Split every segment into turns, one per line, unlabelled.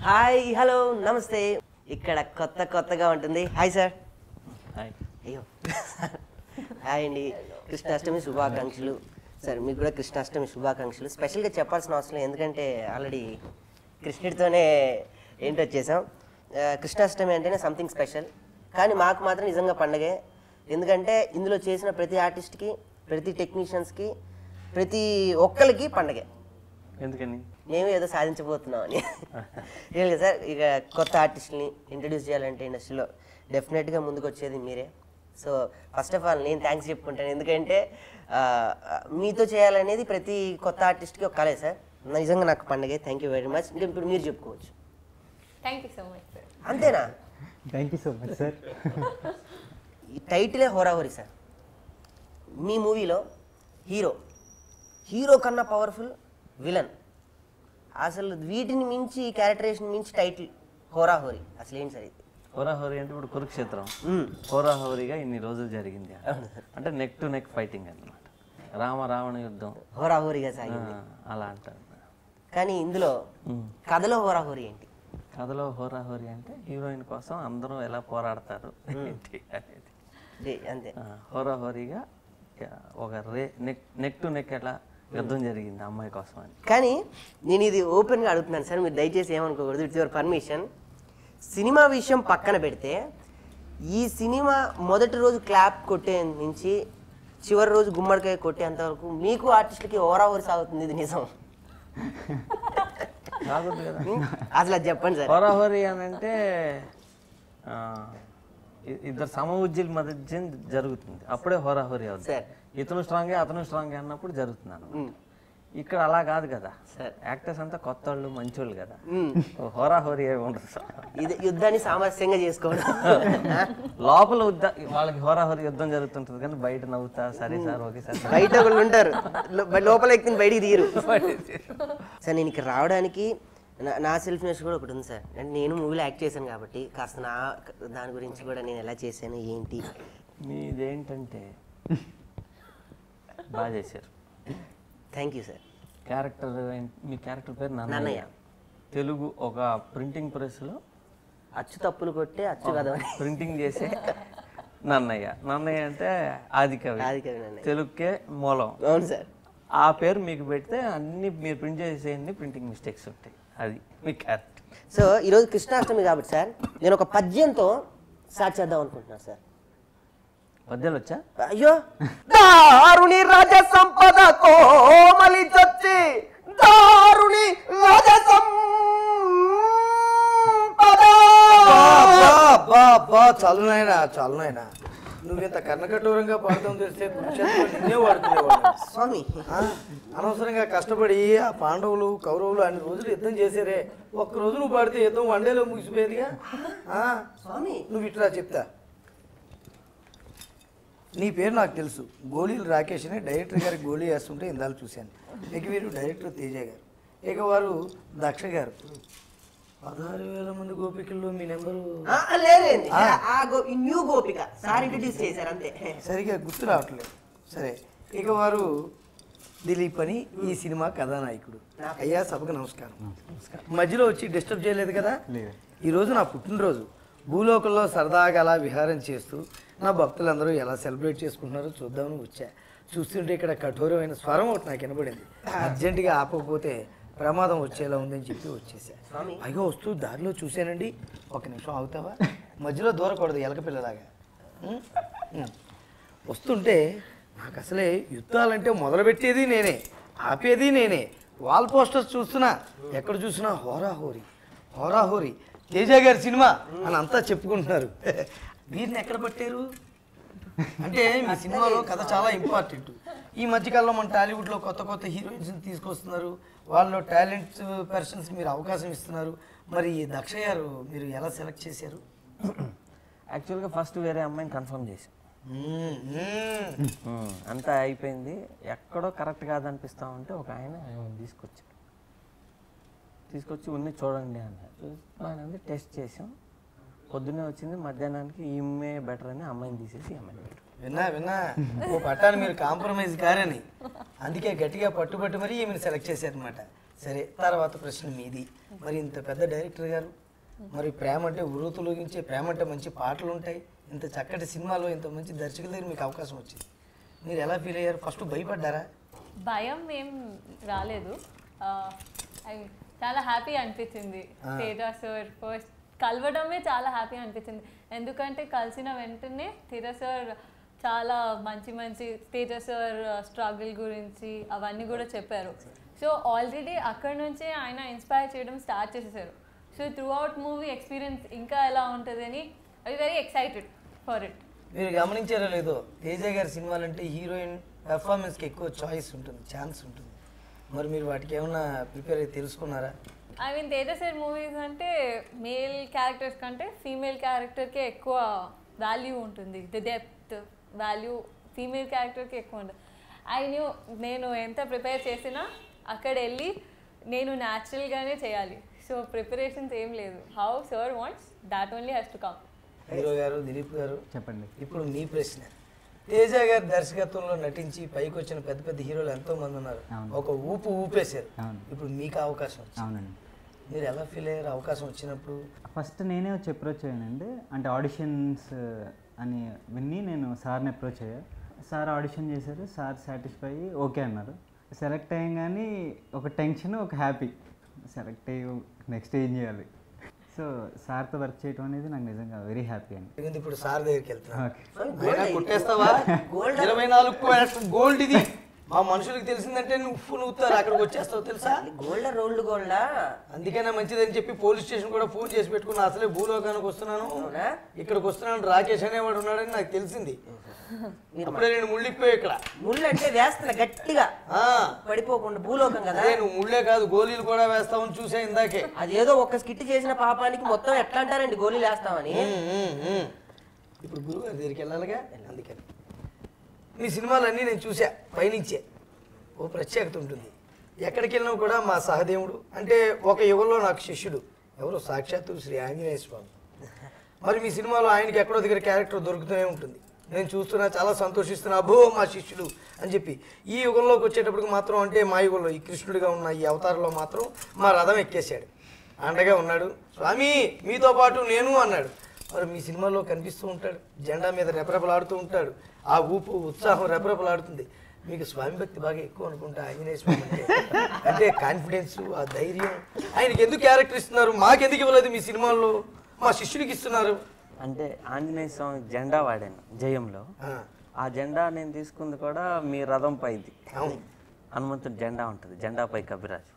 Hi hello నమస్తే. ఇక్కడ కొత్తగా ఉంటుంది. Hi sir.
హాయ్.
అయ్యో హాయ్ అండి. కృష్ణాష్టమి శుభాకాంక్షలు సార్. మీకు కూడా కృష్ణాష్టమి శుభాకాంక్షలు. స్పెషల్గా చెప్పాల్సిన అవసరం లేదు, ఎందుకంటే ఆల్రెడీ కృష్ణుడితోనే వచ్చేసాం. కృష్ణాష్టమి అంటేనే సంథింగ్ స్పెషల్, కానీ మాకు మాత్రం నిజంగా పండగే. ఎందుకంటే ఇందులో చేసిన ప్రతి ఆర్టిస్ట్కి, ప్రతి టెక్నీషియన్స్కి, ప్రతి ఒక్కరికి పండగే.
ఎందుకని?
మేము ఏదో సాధించబోతున్నాం అని. ఏం లేదు సార్, ఇక కొత్త ఆర్టిస్ట్ని ఇంట్రడ్యూస్ చేయాలంటే ఇండస్ట్రీలో డెఫినెట్గా ముందుకు వచ్చేది మీరే. సో ఫస్ట్ ఆఫ్ ఆల్ నేను థ్యాంక్స్ చెప్పుకుంటాను, ఎందుకంటే మీతో చేయాలనేది ప్రతి కొత్త ఆర్టిస్ట్కి ఒక కలే సార్. నిజంగా నాకు పండగే. Thank you very much. ఇంకా ఇప్పుడు మీరు చెప్పుకోవచ్చు.
Thank you so much sir.
అంతేనా?
Thank you so much sir.
ఈ టైటిలే హోరాహోరీ సార్. మీ మూవీలో హీరో కన్నా పవర్ఫుల్ విలన్. అసలు వీటిని మించి, క్యారెక్టరేషన్ మించి టైటిల్ హోరాహోరీ. అసలు ఏంటి సార్ ఇది?
హోరాహోరీ అంటే ఇప్పుడు కురుక్షేత్రం హోరాహోరీగా ఇన్ని రోజులు జరిగింది అంటే నెక్ టు నెక్ ఫైటింగ్ అన్నమాట. రావణ యుద్ధం
హోరాహోరీగా సాగింది
అలా అంటారు.
కానీ ఇందులో కథలో హోరాహోరీ ఏంటి?
కథలో హోరాహోరీ అంటే హీరోయిన్ కోసం అందరూ ఎలా పోరాడతారు ఏంటి అనేది.
అంతే.
హోరాహోరీగా ఒక నెక్ టు నెక్ ఎలా యుద్ధం జరిగింది అమ్మాయి కోసం అని.
కానీ నేను ఇది ఓపెన్గా అడుగుతున్నాను సార్, మీరు దయచేసి ఏమనుకోకూడదు. It's your permission. సినిమా విషయం పక్కన పెడితే, ఈ సినిమా మొదటి రోజు క్లాప్ కొట్టే నుంచి చివరి రోజు గుమ్మడికాయ కొట్టేంత వరకు మీకు ఆర్టిస్టులకి హోరాహోరీ సాగుతుంది. ఇది నిజం?
కాకూడదు కదా.
అసలు అది చెప్పండి సార్.
హోరాహోరీ అని అంటే ఇద్దరు సమవుజ్జుల మధ్య జరుగుతుంది, అప్పుడే హోరాహోరీ అవుతుంది. ఇతను స్ట్రాంగే అతను స్ట్రాంగే అన్నప్పుడు జరుగుతుంది అన్నమాట. ఇక్కడ అలా కాదు కదా. యాక్టర్స్ అంతా కొత్త వాళ్ళు, మంచి వాళ్ళు కదా. హోరాహోరీ ఏమి ఉండదు సార్.
ఇది యుద్ధాన్ని సామరస్యంగా చేసుకోవడం.
లోపల వాళ్ళకి హోరాహోరీ యుద్ధం జరుగుతుంటుంది, కానీ బయట నవ్వుతా సరే సార్ ఓకే సార్
బయట వాళ్ళు ఉంటారు, లోపల ఎక్కిన బయటికి తీరు. సార్ నేను ఇక్కడ రావడానికి నా సెల్ఫ్నెస్ కూడా ఒకటి ఉంది సార్. అంటే నేను మూవీలో యాక్ట్ చేశాను కాబట్టి కాస్త దాని గురించి కూడా నేను ఎలా చేశాను ఏంటి.
మీదేంటంటే బాగా చేశారు.
Thank you sir.
Me character పేరు
నన్నయ్య.
తెలుగు ఒక ప్రింటింగ్ ప్రెస్లో
అచ్చు తప్పులు కొట్టే అచ్చు కదా
ప్రింటింగ్ చేసే నన్నయ్య అంటే ఆదికవి తెలుగుకే మూలం.
అవును సార్.
ఆ పేరు మీకు పెడితే అన్ని మీరు ప్రింట్ చేసే ప్రింటింగ్ మిస్టేక్స్ ఉంటాయి. అది మీ క్యారెక్టర్.
సో ఈరోజు కృష్ణాష్టమి కాబట్టి సార్, నేను ఒక పద్యంతో స్టార్ట్ చేద్దాం అనుకుంటున్నాను సార్.
పద్యాలు వచ్చా?
అయ్యో, దారుని రాజ సంపద కోమలి చచ్చి, దారుని రాజ సంపద.
చాలు నాయనా నువ్వు ఇంత కర్ణకఠోరంగా పాడతాం తెలిస్తే నిన్నే వాడుకునేవాడు
స్వామి.
అనవసరంగా కష్టపడి ఆ పాండవులు కౌరవులు అన్ని రోజులు యుద్ధం చేశారే, ఒక్క రోజు నువ్వు పాడితే యుద్ధం వన్డేలో ముగిసిపోయేదిగా.
స్వామి
నువ్వు ఇట్లా చెప్తా. నీ పేరు నాకు తెలుసు, గోళీలు రాకేష్ అని డైరెక్టర్ గారికి గోళీ వేస్తుంటే ఇందాలు చూశాను. ఇక వీరు డైరెక్టర్ తేజ గారు, ఇక వారు దక్ష గారు. 16,000 మంది గోపికల్లో మీ నెంబరు
న్యూ గోపిక సార్ ఇంట్రడ్యూస్ చేశారు అంతే,
సరిగా గుర్తు రావట్లేదు. సరే, ఇక వారు దిలీప్ అని ఈ సినిమా కథానాయకుడు. అయ్యా సభకు నమస్కారం. మధ్యలో వచ్చి డిస్టర్బ్ చేయలేదు కదా? ఈరోజు నా పుట్టినరోజు. భూలోకంలో సరదాగా అలా విహారం చేస్తూ నా భక్తులందరూ ఎలా సెలబ్రేట్ చేసుకుంటున్నారో చూద్దామని వచ్చా. చూస్తుంటే ఇక్కడ కఠోరమైన స్వరం ఒకటి నాకు వినబడింది. అర్జెంటుగా ఆపకపోతే ప్రమాదం వచ్చేలా ఉందని చెప్పి వచ్చేసా. పైగా వస్తూ దారిలో చూశానండి. ఒక నిమిషం ఆగుతావా? మధ్యలో దూరకూడదు, ఎలక పిల్లలాగా. వస్తుంటే నాకు అసలే యుద్ధాలంటే మొదలుపెట్టేది నేనే, ఆపేది నేనే. వాల్ పోస్టర్స్ చూస్తున్నా, ఎక్కడ చూసినా హోరాహోరీ తేజ గారి సినిమా అని అంతా చెప్పుకుంటున్నారు. వీరిని ఎక్కడ పట్టారు అంటే, మీ సినిమాలో కథ చాలా ఇంపార్టెంట్. ఈ మధ్యకాలంలో మన టాలీవుడ్లో కొత్త హీరోయిన్స్ని తీసుకొస్తున్నారు, వాళ్ళలో టాలెంట్ పర్సన్స్ మీరు అవకాశం ఇస్తున్నారు. మరి దక్ష గారు మీరు ఎలా సెలెక్ట్ చేశారు?
యాక్చువల్గా ఫస్ట్ వేరే అమ్మాయిని కన్ఫర్మ్ చేశాం, అంతా అయిపోయింది. ఎక్కడో కరెక్ట్ కాదనిపిస్తా ఉంటే ఒక ఆయన తీసుకొచ్చి ఉన్ని చూడండి అన్నారు. టెస్ట్ చేసాం, పొద్దున్నే వచ్చింది. మధ్యాహ్నానికి ఈమె బెటర్ అని అమ్మాయిని తీసేసి అమ్మాయిని పెట్టారు.
విన్నా ఓ పట్టాను మీరు కాంప్రమైజ్ కారని, అందుకే గట్టిగా పట్టుబట్టి మరీ ఈమెను సెలెక్ట్ చేశారనమాట. సరే, తర్వాత ప్రశ్న మీది. మరి ఇంత పెద్ద డైరెక్టర్ గారు, మరి ప్రేమ అంటే ఉరుతులోగించే ప్రేమ అంటే మంచి పాటలు ఉంటాయి, ఇంత చక్కటి సినిమాలో ఇంత మంచి దర్శకుల దగ్గర మీకు అవకాశం వచ్చింది, మీరు ఎలా ఫీల్ అయ్యారు? ఫస్ట్ భయపడ్డారా?
భయం ఏం రాలేదు. చాలా హ్యాపీ అనిపించింది. తేజ సార్ ఫస్ట్ కలవడమే చాలా హ్యాపీ అనిపించింది. ఎందుకంటే కలిసిన వెంటనే తేజ సార్ చాలా మంచి మంచి తేజ సార్ స్ట్రగుల్ గురించి అవన్నీ కూడా చెప్పారు. సో ఆల్రెడీ అక్కడ నుంచే ఆయన ఇన్స్పైర్ చేయడం స్టార్ట్ చేసేసారు. So through out movie experience ఇంకా ఎలా ఉంటుందని I very excited for it.
మీరు గమనించారో లేదో, తేజ గారి సినిమాలంటే హీరోయిన్ పెర్ఫార్మెన్స్కి ఎక్కువ చాయిస్ ఉంటుంది, ఛాన్స్ ఉంటుంది. మరి మీరు వాటికి ఏమైనా ప్రిపేర్ అయ్యి తెలుసుకున్నారా?
I mean Teja sir movies అంటే మేల్ క్యారెక్టర్స్ కంటే ఫీమేల్ క్యారెక్టర్కే ఎక్కువ వాల్యూ ఉంటుంది. ది డెప్త్ వాల్యూ ఫీమేల్ క్యారెక్టర్కి ఎక్కువ ఉంటుంది. నేను ఎంత ప్రిపేర్ చేసినా అక్కడ వెళ్ళి నేను న్యాచురల్గానే చేయాలి. సో ప్రిపరేషన్స్ ఏం లేదు. How sir wants that only has to come.
Hero గారు, దిలీప్ గారు
చెప్పండి.
ఇప్పుడు మీ ప్రశ్న. తేజ గారి దర్శకత్వంలో నటించి పైకి వచ్చిన పెద్ద పెద్ద హీరోలు ఎంతో మంది ఉన్నారు, ఒక ఊపేశారు. ఇప్పుడు మీకు అవకాశం వచ్చింది.
అవునండి.
మీరు ఎలా ఫీల్ అయ్యారు అవకాశం వచ్చినప్పుడు?
ఫస్ట్ నేనే వచ్చి అప్రోచ్ అయ్యానండి. అంటే ఆడిషన్స్ అని విని నేను సార్ని అప్రోచ్ అయ్యా. సార్ ఆడిషన్ చేశారు, సార్ సాటిస్ఫై అయ్యి ఓకే అన్నారు. సెలెక్ట్ అయ్యాం కానీ ఒక టెన్షన్, ఒక హ్యాపీ. సెలెక్ట్ అయ్యి నెక్స్ట్ ఏం చేయాలి. సో సార్తో వర్క్ చేయడం అనేది నాకు నిజంగా వెరీ హ్యాపీ అండి.
ఇప్పుడు సార్ దగ్గరికి వెళ్తున్నా,
ఓకే.
కొట్టేస్తావా? 24 గోల్డ్ ఇది. మా మనుషులకు తెలిసిందంటే నువ్వు నవ్వుతారు, అక్కడికి వచ్చేస్తావు తెలుసా?
గోల్డా రోల్డ్ గోల్డా?
అందుకనే మంచిదని చెప్పి పోలీస్ స్టేషన్ కూడా ఫోన్ చేసి పెట్టుకున్నా. అసలే భూలోకానికి వస్తున్నాను, ఇక్కడికి వస్తున్నాను, రాకేష్ అనేవాడు ఉన్నాడని నాకు తెలిసింది. అప్పుడే నేను ముళ్ళిపోయి ఇక్కడ
ముళ్ళు అంటే వేస్తున్నా గట్టిగా పడిపోకుండా. భూలోకం కదా.
నువ్వు ముళ్ళే కాదు గోళీలు కూడా వేస్తావని చూసా ఇందాకే.
అదేదో ఒక స్కిట్ చేసిన పాపానికి మొత్తం ఎట్లా అంటారండి గోళీలు వేస్తామని.
ఇప్పుడు గురుగారి దగ్గరికి వెళ్ళాలిగా, అందుకని మీ సినిమాలన్నీ నేను చూసా పైనుంచే. ఓ ప్రత్యేకత ఉంటుంది. ఎక్కడికి వెళ్ళినా కూడా మా సహదేవుడు అంటే ఒక యుగంలో నాకు శిష్యుడు ఎవరో సాక్షాత్తు శ్రీ ఆంజనేయ స్వామి. మరి మీ సినిమాలో ఆయనకి ఎక్కడో దగ్గర క్యారెక్టర్ దొరుకుతూనే ఉంటుంది. నేను చూస్తున్నా, చాలా సంతోషిస్తున్నా, అబ్బో మా శిష్యుడు అని చెప్పి. ఈ యుగంలోకి వచ్చేటప్పటికి మాత్రం అంటే మా యుగంలో ఈ కృష్ణుడిగా ఉన్న ఈ అవతారంలో మాత్రం మా రథం ఎక్కేశాడు, అండగా ఉన్నాడు. స్వామి మీతో పాటు నేను అన్నాడు. మరి మీ సినిమాలో కనిపిస్తూ ఉంటాడు, జెండా మీద రెపరెపలాడుతూ ఉంటాడు, ఆ ఊపు ఉత్సాహం రెపరెపలాడుతుంది. మీకు స్వామి భక్తి బాగా ఎక్కువ అనుకుంటా ఆంజనేయ స్వామి అంటే కాన్ఫిడెన్స్, ఆ ధైర్యం. ఆయనకి ఎందుకు క్యారెక్టర్ ఇస్తున్నారు, మాకెందుకు ఇవ్వలేదు మీ సినిమాల్లో, మా శిష్యుడికి ఇస్తున్నారు?
అంటే ఆంజనేయ స్వామి జెండా వాడాను జయంలో. ఆ జెండా నేను తీసుకుంది కూడా మీ రథం పైది. హనుమంతుడి జెండా ఉంటుంది, జెండాపై కవిరాజు.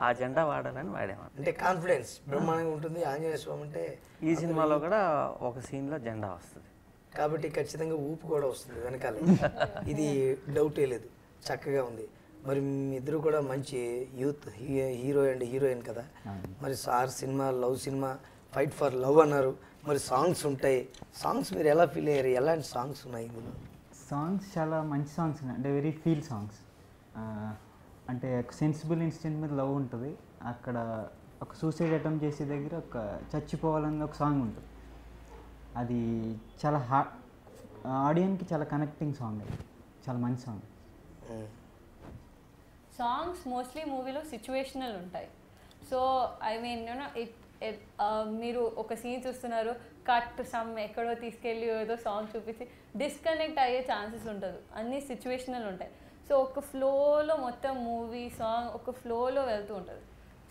ఆ జెండా వాడాలని వాడేవాడు.
అంటే కాన్ఫిడెన్స్ బ్రహ్మాండంగా ఉంటుంది ఆంజనేయ స్వామి అంటే.
ఈ సినిమాలో కూడా ఒక సీన్లో జెండా వస్తుంది
కాబట్టి ఖచ్చితంగా ఊపు కూడా వస్తుంది వెనకాల. ఇది డౌటే లేదు, చక్కగా ఉంది. మరి మీ ఇద్దరు కూడా మంచి యూత్ హీరో అండ్ హీరోయిన్ కదా. మరి sir cinema love cinema, fight for love అన్నారు. మరి సాంగ్స్ ఉంటాయి, సాంగ్స్ మీరు ఎలా ఫీల్ అయ్యారు? ఎలాంటి సాంగ్స్ ఉన్నాయి ఇందులో?
సాంగ్స్ చాలా మంచి సాంగ్స్ ఉన్నాయి. అంటే వెరీ ఫీల్ సాంగ్స్. అంటే సెన్సిబుల్ ఇన్సిడెంట్ మీద లవ్ ఉంటుంది. అక్కడ ఒక సూసైడ్ అటెంప్ట్ చేసే దగ్గర ఒక చచ్చిపోవాలని ఒక సాంగ్ ఉంటుంది. అది చాలా ఆడియన్కి చాలా కనెక్టింగ్ సాంగ్. అది చాలా మంచి సాంగ్.
సాంగ్స్ మోస్ట్లీ మూవీలో సిచ్యువేషనల్ ఉంటాయి. సో ఐ మీన్ మీరు ఒక సీన్ చూస్తున్నారు, కట్ సమ్ ఎక్కడో తీసుకెళ్ళి ఏదో సాంగ్ చూపించి డిస్కనెక్ట్ అయ్యే ఛాన్సెస్ ఉంటుంది. అన్నీ సిచ్యువేషనల్ ఉంటాయి. సో ఒక ఫ్లోలో మొత్తం మూవీ సాంగ్ ఒక ఫ్లోలో వెళ్తూ ఉంటుంది.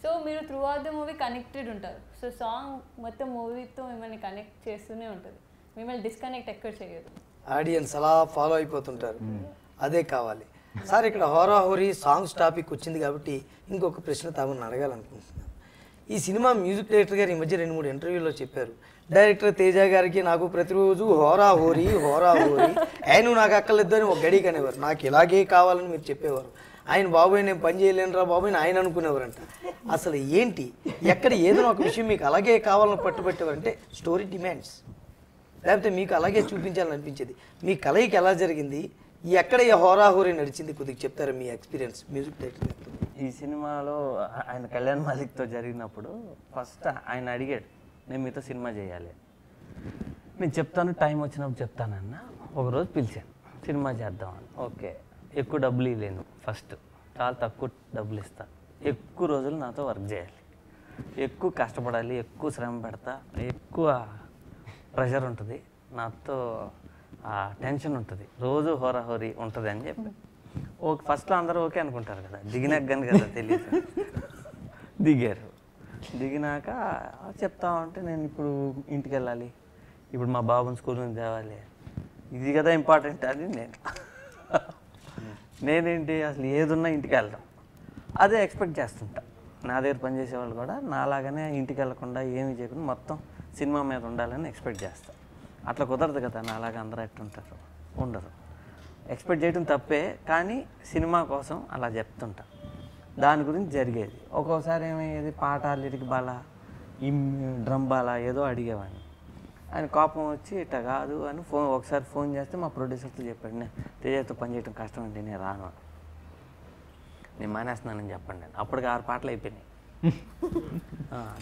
సో మీరు through out the movie connected ఉంటారు. సో సాంగ్ మొత్తం మూవీతో మిమ్మల్ని కనెక్ట్ చేస్తూనే ఉంటుంది, మిమ్మల్ని డిస్కనెక్ట్ ఎక్కడ చేయదు.
ఆడియన్స్ అలా ఫాలో అయిపోతుంటారు, అదే కావాలి. సార్ ఇక్కడ హోరాహోరీ సాంగ్స్ టాపిక్ వచ్చింది కాబట్టి ఇంకొక ప్రశ్న తమను అడగాలనుకుంటున్నాను. ఈ సినిమా మ్యూజిక్ డైరెక్టర్ గారు ఈ మధ్య 2-3 ఇంటర్వ్యూలో చెప్పారు, డైరెక్టర్ తేజ గారికి నాకు ప్రతిరోజు హోరాహోరీ ఆయన నాకు అక్కర్లేదు అని ఒక గడికి అనేవారు. నాకు ఇలాగే కావాలని మీరు చెప్పేవారు. ఆయన బాబోయ్ నేను పని చేయలేనురా బాబోయ్ ఆయన అనుకునేవారంట. అసలు ఏంటి, ఎక్కడ ఏదైనా ఒక విషయం మీకు అలాగే కావాలని పట్టుబట్టేవారంటే స్టోరీ డిమాండ్స్, లేకపోతే మీకు అలాగే చూపించాలని అనిపించేది. మీ కలయిక ఎలా జరిగింది, ఎక్కడ ఈ హోరాహోరీ నడిచింది కొద్దిగా చెప్తారా మీ ఎక్స్పీరియన్స్ మ్యూజిక్ డైరెక్టర్?
ఈ సినిమాలో ఆయన కళ్యాణ్ మాలిక్తో జరిగినప్పుడు ఫస్ట్ ఆయన అడిగాడు, నేను మీతో సినిమా చేయాలి. నేను చెప్తాను, టైం వచ్చినప్పుడు చెప్తానన్న. ఒకరోజు పిలిచాను, సినిమా చేద్దామని. ఓకే, ఎక్కువ డబ్బులు ఇవ్వలేను, ఫస్ట్ చాలా తక్కువ డబ్బులు ఇస్తా, ఎక్కువ రోజులు నాతో వర్క్ చేయాలి, ఎక్కువ కష్టపడాలి, ఎక్కువ శ్రమ పెడతా, ఎక్కువ ప్రెషర్ ఉంటుంది, నాతో టెన్షన్ ఉంటుంది, రోజు హోరాహోరీ ఉంటుంది అని చెప్పి ఓకే. ఫస్ట్లో అందరూ ఓకే అనుకుంటారు కదా, దిగినాక కదా తెలియదు. దిగినాక చెప్తా ఉంటే నేను ఇప్పుడు ఇంటికి వెళ్ళాలి, ఇప్పుడు మా బాబుని స్కూల్ నుంచి తేవాలి, ఇది కదా ఇంపార్టెంట్ అని నేనేంటి అసలు ఏదున్నా ఇంటికి వెళ్దాం అదే ఎక్స్పెక్ట్ చేస్తుంటా. నా దగ్గర పనిచేసేవాళ్ళు కూడా నాలాగానే ఇంటికి వెళ్ళకుండా ఏమీ చేయకుండా మొత్తం సినిమా మీద ఉండాలని ఎక్స్పెక్ట్ చేస్తా. అట్లా కుదరదు కదా, నాలాగా అందరూ ఎట్టుంటారు, ఉండరు. ఎక్స్పెక్ట్ చేయడం తప్పే, కానీ సినిమా కోసం అలా చెప్తుంటా. దాని గురించి జరిగేది. ఒక్కోసారి ఏమయ్యేది, పాట లిరిక్ బాలా, డ్రమ్ బాలా ఏదో అడిగేవాడిని. ఆయన కోపం వచ్చి ఇట్లా కాదు అని ఒకసారి ఫోన్ చేస్తే మా ప్రొడ్యూసర్తో చెప్పాడు, నేను తేజతో పనిచేయడం కష్టం అంటే నేను రాను, నేను మానేస్తున్నానని చెప్పండి. అప్పటికి 6 పాటలు అయిపోయినాయి.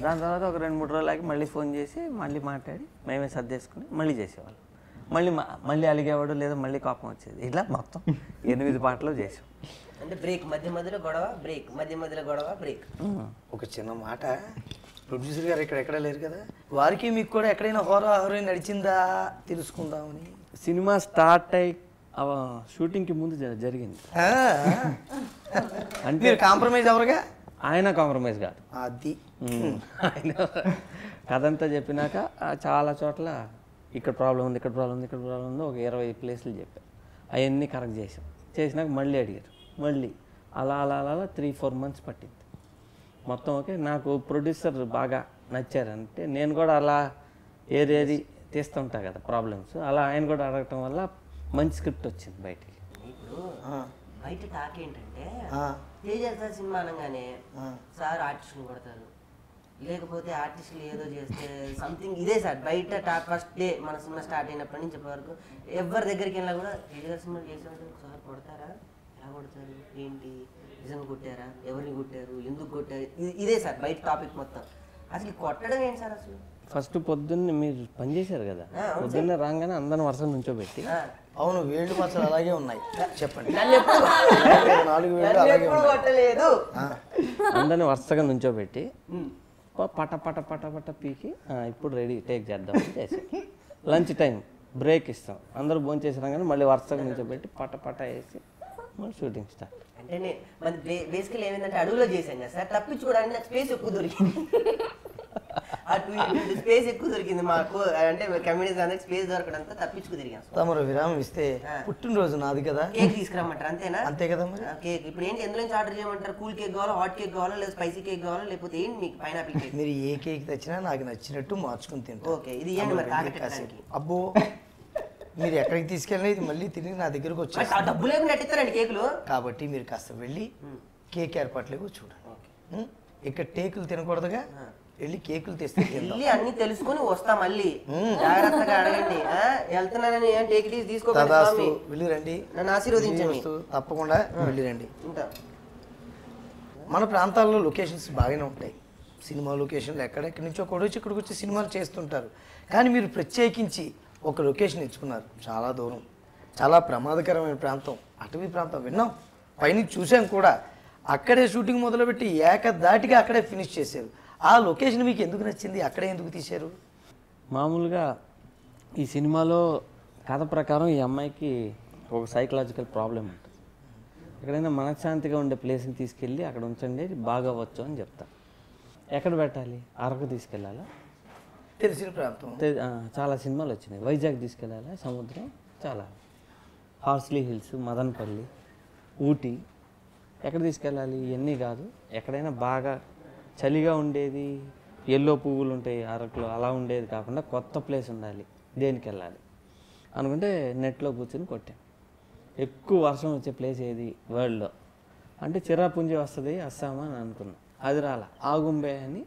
దాని తర్వాత ఒక 2-3 రోజులకి మళ్ళీ ఫోన్ చేసి మళ్ళీ మాట్లాడి మేమే సర్దేసుకుని మళ్ళీ చేసేవాళ్ళం. మళ్ళీ అలిగేవాడు, లేదా మళ్ళీ కోపం వచ్చేది. ఇలా మొత్తం 8 పాటలు చేసాం.
అంటే బ్రేక్ మధ్య మధ్యలో గొడవ, బ్రేక్ మధ్య మధ్యలో గొడవ, బ్రేక్.
ఒక చిన్న మాట, ప్రొడ్యూసర్ గారు ఎక్కడ లేరు కదా, వారికి మీకు కూడా ఎక్కడైనా హోరా నడిచిందా తెలుసుకుందామని.
సినిమా స్టార్ట్ అయ్యి షూటింగ్కి ముందు జరిగింది.
అంటే మీరు కాంప్రమైజ్ ఎవరుగా?
ఆయన కాంప్రమైజ్ కాదు,
అది
ఆయన కథంతా చెప్పినాక చాలా చోట్ల ఇక్కడ ప్రాబ్లం ఉంది, ఇక్కడ ప్రాబ్లం ఉంది, ఇక్కడ ప్రాబ్లం ఉంది, ఒక 20 ప్లేసులు చెప్పారు. అవన్నీ కరెక్ట్ చేసినాక మళ్ళీ అడిగారు. మళ్ళీ అలా 3-4 months పట్టింది మొత్తం. ఓకే, నాకు ప్రొడ్యూసర్ బాగా నచ్చారంటే నేను కూడా అలా ఏది తీస్తుంటా కదా ప్రాబ్లమ్స్, అలా ఆయన కూడా అడగటం వల్ల మంచి స్క్రిప్ట్ వచ్చింది బయటికి.
ఇప్పుడు బయట టాక్ ఏంటంటే తేజ సార్ సినిమా అనగానే సార్ ఆర్టిస్టులు కొడతారు, లేకపోతే ఆర్టిస్టులు ఏదో చేస్తే సంథింగ్ ఇదే సార్ బయట టాక్. ఫస్ట్ డే మన సినిమా స్టార్ట్ అయినప్పటి నుంచి ఇప్పటి వరకు ఎవరి దగ్గరికి వెళ్ళినా కూడా తేజ గారి సినిమా చేసేవాళ్ళు సార్ కొడతారా, ఎలా కొడతారు, ఏంటి, నిజంగా కొట్టారా, ఎవరిని కొట్టారు, ఎందుకు కొట్టారు, ఇదే సార్ బయట టాపిక్ మొత్తం. అసలు కొట్టడం ఏంటి సార్ అసలు?
ఫస్ట్ పొద్దున్నే మీరు పనిచేశారు కదా, పొద్దున్నే రాగానే అందరిని వరుసగా నుంచోబెట్టి,
అవును వేళ్ళు మాత్రం అలాగే ఉన్నాయి, చెప్పండి. 4 వేళ్ళు
అలాగే కొట్టలేదు,
అందరిని వరుసగా నుంచోబెట్టి పట పట పట పట పీకి ఇప్పుడు రెడీ టేక్ చేద్దాం చేసి లంచ్ టైం బ్రేక్ ఇస్తాం, అందరూ భోజనం చేసి రాగానే మళ్ళీ వరుసగా నుంచోబెట్టి పట పట వేసి మళ్ళీ షూటింగ్ స్టార్ట్.
అంటే మనకి బేసికల్ ఏమైందంటే అడుగులో చేశాం కదా సార్, తప్పించుకోవడానికి నాకు స్పేస్ ఎక్కువ దొరికింది. అటు స్పేస్ ఎక్కువ దొరికింది మాకు, అంటే కమ్యూనిటీస్ అందరికి స్పేస్ దొరకడంతో తప్పించుకు తిరిగాం.
తమరు విరామం ఇస్తే పుట్టినరోజు నాది కదా,
కేక్ తీసుకురమ్మంటారు అంతేనా?
అంతే కదా మరి.
కేక్ ఇప్పుడు ఏంటి, ఎందులో నుంచి ఆర్డర్ చేయమంటారు? కూల్ కేక్ కావాలా, హాట్ కేక్ కావాలా, లేదా స్పైసీ కేక్ కావాలా, లేకపోతే ఏంటి మీకు పైనాపిల్ కేక్?
మీరు ఏ కేక్ తెచ్చినా నాకు నచ్చినట్టు మార్చుకుని తింటారు.
ఓకే, ఇది ఏంటి మరి తాకట్టానికి?
అబ్బో, మీరు ఎక్కడికి తీసుకెళ్ళినా ఇది మళ్ళీ తిరిగి నా దగ్గరకు వచ్చేసి
డబ్బు లేకుండా నటిస్తారండి కేకులు.
కాబట్టి మీరు కాస్త వెళ్ళి కేక్ ఏర్పాట్లేవో చూడండి. ఇక్కడ టేకులు తినకూడదుగా, వెళ్ళి కేకులు తెస్తే
వెళ్ళి అన్ని తెలుసుకుని వస్తా మళ్ళీ. జాగ్రత్తగా అడగండి, వెళ్తున్నానని టేక్ తీసుకోవాలి,
వెళ్ళి రండి,
నన్ను ఆశీర్వదించండి.
తప్పకుండా వెళ్ళి రండి. మన ప్రాంతాల్లో లొకేషన్స్ బాగానే ఉంటాయి, సినిమా లొకేషన్లు ఎక్కడెక్కడి నుంచో కూడా వచ్చి ఇక్కడికి వచ్చి సినిమాలు చేస్తుంటారు. కానీ మీరు ప్రత్యేకించి ఒక లొకేషన్ ఎంచుకున్నారు, చాలా దూరం, చాలా ప్రమాదకరమైన ప్రాంతం, అటవీ ప్రాంతం. విన్నాం, పైనుంచి చూసాం కూడా. అక్కడే షూటింగ్ మొదలుపెట్టి ఏకదాటిగా అక్కడే ఫినిష్ చేశారు. ఆ లొకేషన్ మీకు ఎందుకు నచ్చింది, అక్కడే ఎందుకు తీశారు?
మామూలుగా ఈ సినిమాలో కథ ప్రకారం ఈ అమ్మాయికి ఒక సైకలాజికల్ ప్రాబ్లం ఉంటుంది. ఎక్కడైనా మనశ్శాంతిగా ఉండే ప్లేస్కి తీసుకెళ్ళి అక్కడ ఉంచండి, బాగా అవ్వచ్చు అని చెప్తా. ఎక్కడ పెట్టాలి? అరకు తీసుకెళ్ళాలా,
తెలిసిన ప్రాంతం,
చాలా సినిమాలు వచ్చినాయి. వైజాగ్ తీసుకెళ్ళాలా, సముద్రం చాలా, హార్స్లీ హిల్స్, మదనపల్లి, ఊటీ, ఎక్కడ తీసుకెళ్ళాలి ఇవన్నీ కాదు. ఎక్కడైనా బాగా చలిగా ఉండేది, ఎల్లో పువ్వులు ఉంటాయి అరకులో, అలా ఉండేది కాకుండా కొత్త ప్లేస్ ఉండాలి, దేనికి వెళ్ళాలి అనుకుంటే నెట్లో కూర్చొని కొట్టాం. ఎక్కువ వర్షం వచ్చే ప్లేస్ ఏది వరల్డ్లో అంటే చిరాపుంజి వస్తుంది అస్సాం అని అనుకున్నాం. అది రాలా. ఆగుంబే అని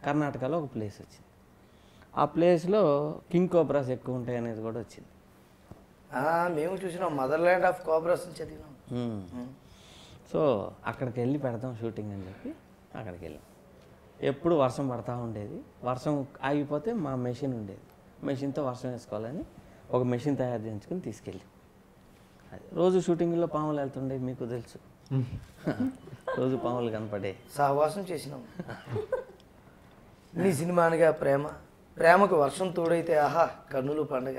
కర్ణాటకలో ఒక ప్లేస్ వచ్చింది. ఆ ప్లేస్లో కింగ్ కోబ్రాస్ ఎక్కువ ఉంటాయి అనేది కూడా వచ్చింది.
మేము చూసినాం, మదర్లాండ్ ఆఫ్ కోబ్రాస్ చదివినాం.
సో అక్కడికి వెళ్ళి పెడతాం షూటింగ్ అని చెప్పి అక్కడికి వెళ్ళాం. ఎప్పుడు వర్షం పడతా ఉండేది, వర్షం ఆగిపోతే మా మెషిన్ ఉండేది, మెషిన్తో వర్షం వేసుకోవాలని ఒక మెషిన్ తయారు చేయించుకుని తీసుకెళ్ళి, అది రోజు షూటింగ్లో పాములు వెళ్తుండే మీకు తెలుసు. రోజు పాములు కనపడే
సహవాసం చేసినాం. నీ సినిమానిగా ప్రేమకు వర్షం తోడైతే ఆహా కన్నులు పండగ.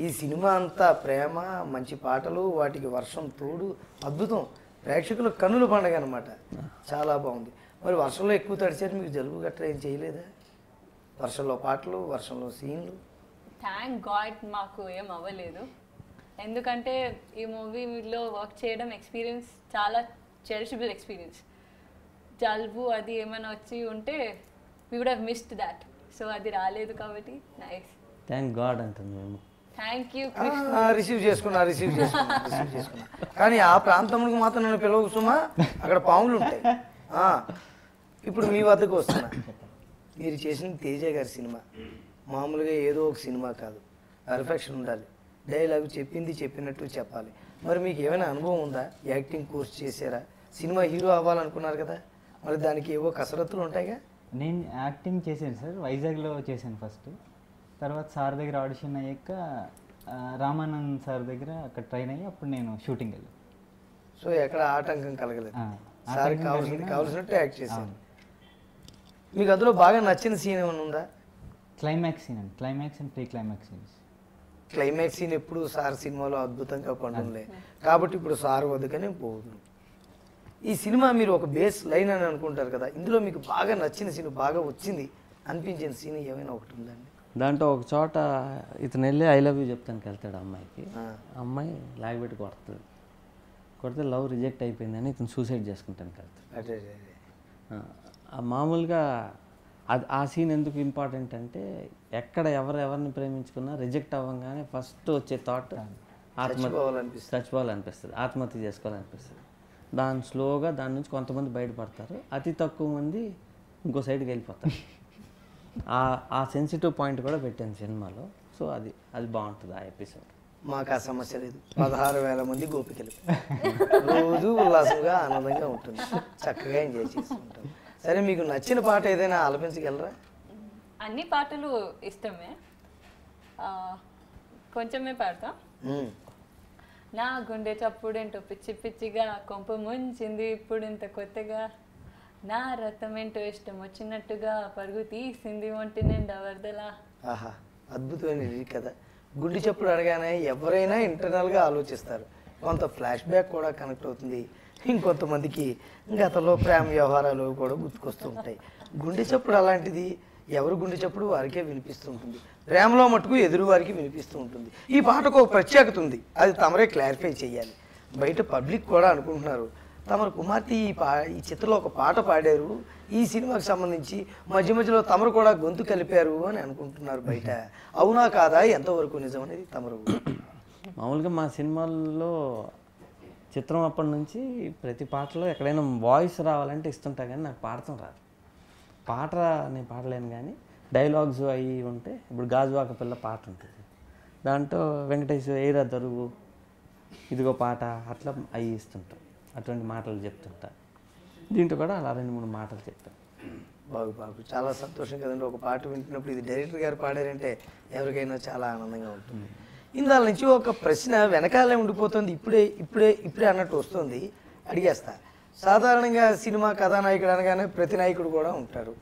ఈ సినిమా అంతా ప్రేమ, మంచి పాటలు, వాటికి వర్షం తోడు, అద్భుతం. ప్రేక్షకులు కన్నులు పండగ అనమాట. చాలా బాగుంది. మరి వర్షంలో ఎక్కువ తడిచారు, మీకు జలుబు గట్రా ఏం చేయలేదా? వర్షంలో పాటలు, వర్షంలో సీన్లు.
థ్యాంక్ గాడ్ మాకు ఏం అవ్వలేదు, ఎందుకంటే ఈ మూవీలో వర్క్ చేయడం ఎక్స్పీరియన్స్ చాలా చెరిషబుల్ ఎక్స్పీరియన్స్. జలుబు అది ఏమైనా వచ్చి ఉంటే we would have missed that. So అది రాలేదు కాబట్టి నైస్.
థ్యాంక్ గాడ్ అంటుంది మేము.
Thank you.
రిసీవ్ చేసుకున్నా. కానీ ఆ ప్రాంతంలో మాత్రం నన్ను పిలవకు సుమా, అక్కడ పాములు ఉంటాయి. ఇప్పుడు మీ వద్దకు వస్తున్నా. మీరు చేసిన తేజ గారి సినిమా మామూలుగా ఏదో ఒక సినిమా కాదు, పర్ఫెక్షన్ ఉండాలి. డైలాగ్ చెప్పింది చెప్పినట్టు చెప్పాలి. మరి మీకు ఏమైనా అనుభవం ఉందా? యాక్టింగ్ కోర్స్ చేశారా? సినిమా హీరో అవ్వాలనుకున్నారు కదా, మరి దానికి ఏవో కసరత్తులు ఉంటాయిగా.
నేను యాక్టింగ్ చేశాను సార్, వైజాగ్లో చేశాను ఫస్ట్. తర్వాత సార్ దగ్గర ఆడిషన్ అయ్యాక రామానంద్ సార్ దగ్గర అక్కడ ట్రైన్ అయ్యి అప్పుడు నేను షూటింగ్ వెళ్ళాను.
సో ఎక్కడ ఆటంకం కలగలేదు, సార్ కావాల్సినట్టు యాక్ట్ చేశాను. మీకు అందులో బాగా నచ్చిన సీన్ ఏమైనా ఉందా?
క్లైమాక్స్ సీన్ అండి, climax and pre climax scenes.
Climax scene ఎప్పుడు సార్ సినిమాలో అద్భుతంగా పండులే కాబట్టి ఇప్పుడు సార్ వద్దకనే పోదు. ఈ సినిమా మీరు ఒక బేస్ లైన్ అని అనుకుంటారు కదా, ఇందులో మీకు బాగా నచ్చిన సీన్, బాగా వచ్చింది అనిపించిన సీన్ ఏమైనా ఒకటి ఉందండి?
దాంట్లో ఒక చోట ఇతను వెళ్ళి ఐ లవ్ యూ చెప్తానికి వెళ్తాడు అమ్మాయికి. అమ్మాయి లాగబెట్టి కొడితే లవ్ రిజెక్ట్ అయిపోయిందని ఇతను సూసైడ్ చేసుకుంటానికి వెళ్తాడు. మామూలుగా ఆ సీన్ ఎందుకు ఇంపార్టెంట్ అంటే, ఎక్కడ ఎవరిని ప్రేమించుకున్నా రిజెక్ట్ అవ్వగానే ఫస్ట్ వచ్చే థాట్ చచ్చిపోవాలనిపిస్తుంది, ఆత్మహత్య చేసుకోవాలనిపిస్తుంది. స్లోగా దాని నుంచి కొంతమంది బయటపడతారు, అతి తక్కువ మంది ఇంకో సైడ్కి వెళ్ళిపోతారు. ఆ సెన్సిటివ్ పాయింట్ కూడా పెట్టాను సినిమాలో. సో అది బాగుంటుంది ఆ ఎపిసోడ్.
మాకు ఆ సమస్య లేదు, 16,000 మంది గోపికలు, రోజు ఉల్లాసంగా ఆనందంగా ఉంటుంది, చక్కగా ఎంజాయ్ చేస్తుంటాం. సరే, మీకు నచ్చిన పాట ఏదైనా ఆలపించగలరా?
అన్ని పాటలు ఇష్టమే, కొంచెమే పాడతా. నా గుండె చప్పుడేంటో పిచ్చి పిచ్చిగా కొంప ముంచింది ఇప్పుడు ఇంత కొత్తగా, నా రథం ఏంటో ఇష్టం వచ్చినట్టుగా పరుగు తీసింది ఒంటి నిండా వరదలా.
ఆహా, అద్భుతమైన కదా. గుండె చప్పుడు అడగానే ఎవరైనా ఇంటర్నల్గా ఆలోచిస్తారు, కొంత ఫ్లాష్ బ్యాక్ కూడా కనెక్ట్ అవుతుంది, ఇంకొంతమందికి గతంలో ప్రేమ వ్యవహారాలు కూడా గుర్తుకొస్తూ ఉంటాయి. గుండె చప్పుడు అలాంటిది, ఎవరు గుండె చప్పుడు వారికే వినిపిస్తూ ఉంటుంది, ప్రేమలో మటుకు ఎదురు వారికి వినిపిస్తూ ఉంటుంది. ఈ పాటకు ఒక ప్రత్యేకత ఉంది, అది తమరే క్లారిఫై చేయాలి. బయట పబ్లిక్ కూడా అనుకుంటున్నారు తమరు కుమార్తె ఈ చిత్రంలో ఒక పాట పాడారు, ఈ సినిమాకి సంబంధించి మధ్య మధ్యలో తమరు కూడా గొంతు కలిపారు అని అనుకుంటున్నారు బయట. అవునా కాదా, ఎంతవరకు నిజం అనేది తమరు?
మామూలుగా మా సినిమాల్లో చిత్రం అప్పటి నుంచి ప్రతి పాటలో ఎక్కడైనా వాయిస్ రావాలంటే ఇస్తుంటా, కానీ నాకు పాడటం రాదు. పాట నేను పాడలేను, కానీ డైలాగ్స్ అవి ఉంటే, ఇప్పుడు గాజువాక పిల్ల పాట ఉంటుంది, దాంట్లో వెంకటేశ్వర ఏరా దరువు ఇదిగో పాట అట్లా అవి ఇస్తుంటాం, అటువంటి మాటలు చెప్తుంటా. దీంట్లో కూడా అలా 2-3 మాటలు చెప్తాను.
బాబు చాలా సంతోషం కదండి, ఒక పాట వింటున్నప్పుడు ఇది డైరెక్టర్ గారు పాడారంటే ఎవరికైనా చాలా ఆనందంగా ఉంటుంది. ఇందాల నుంచి ఒక ప్రశ్న వెనకాలే ఉండిపోతుంది, ఇప్పుడే అన్నట్టు వస్తుంది, అడిగేస్తా. సాధారణంగా సినిమా కథానాయకుడు అనగానే ప్రతి నాయకుడు కూడా ఉంటారు.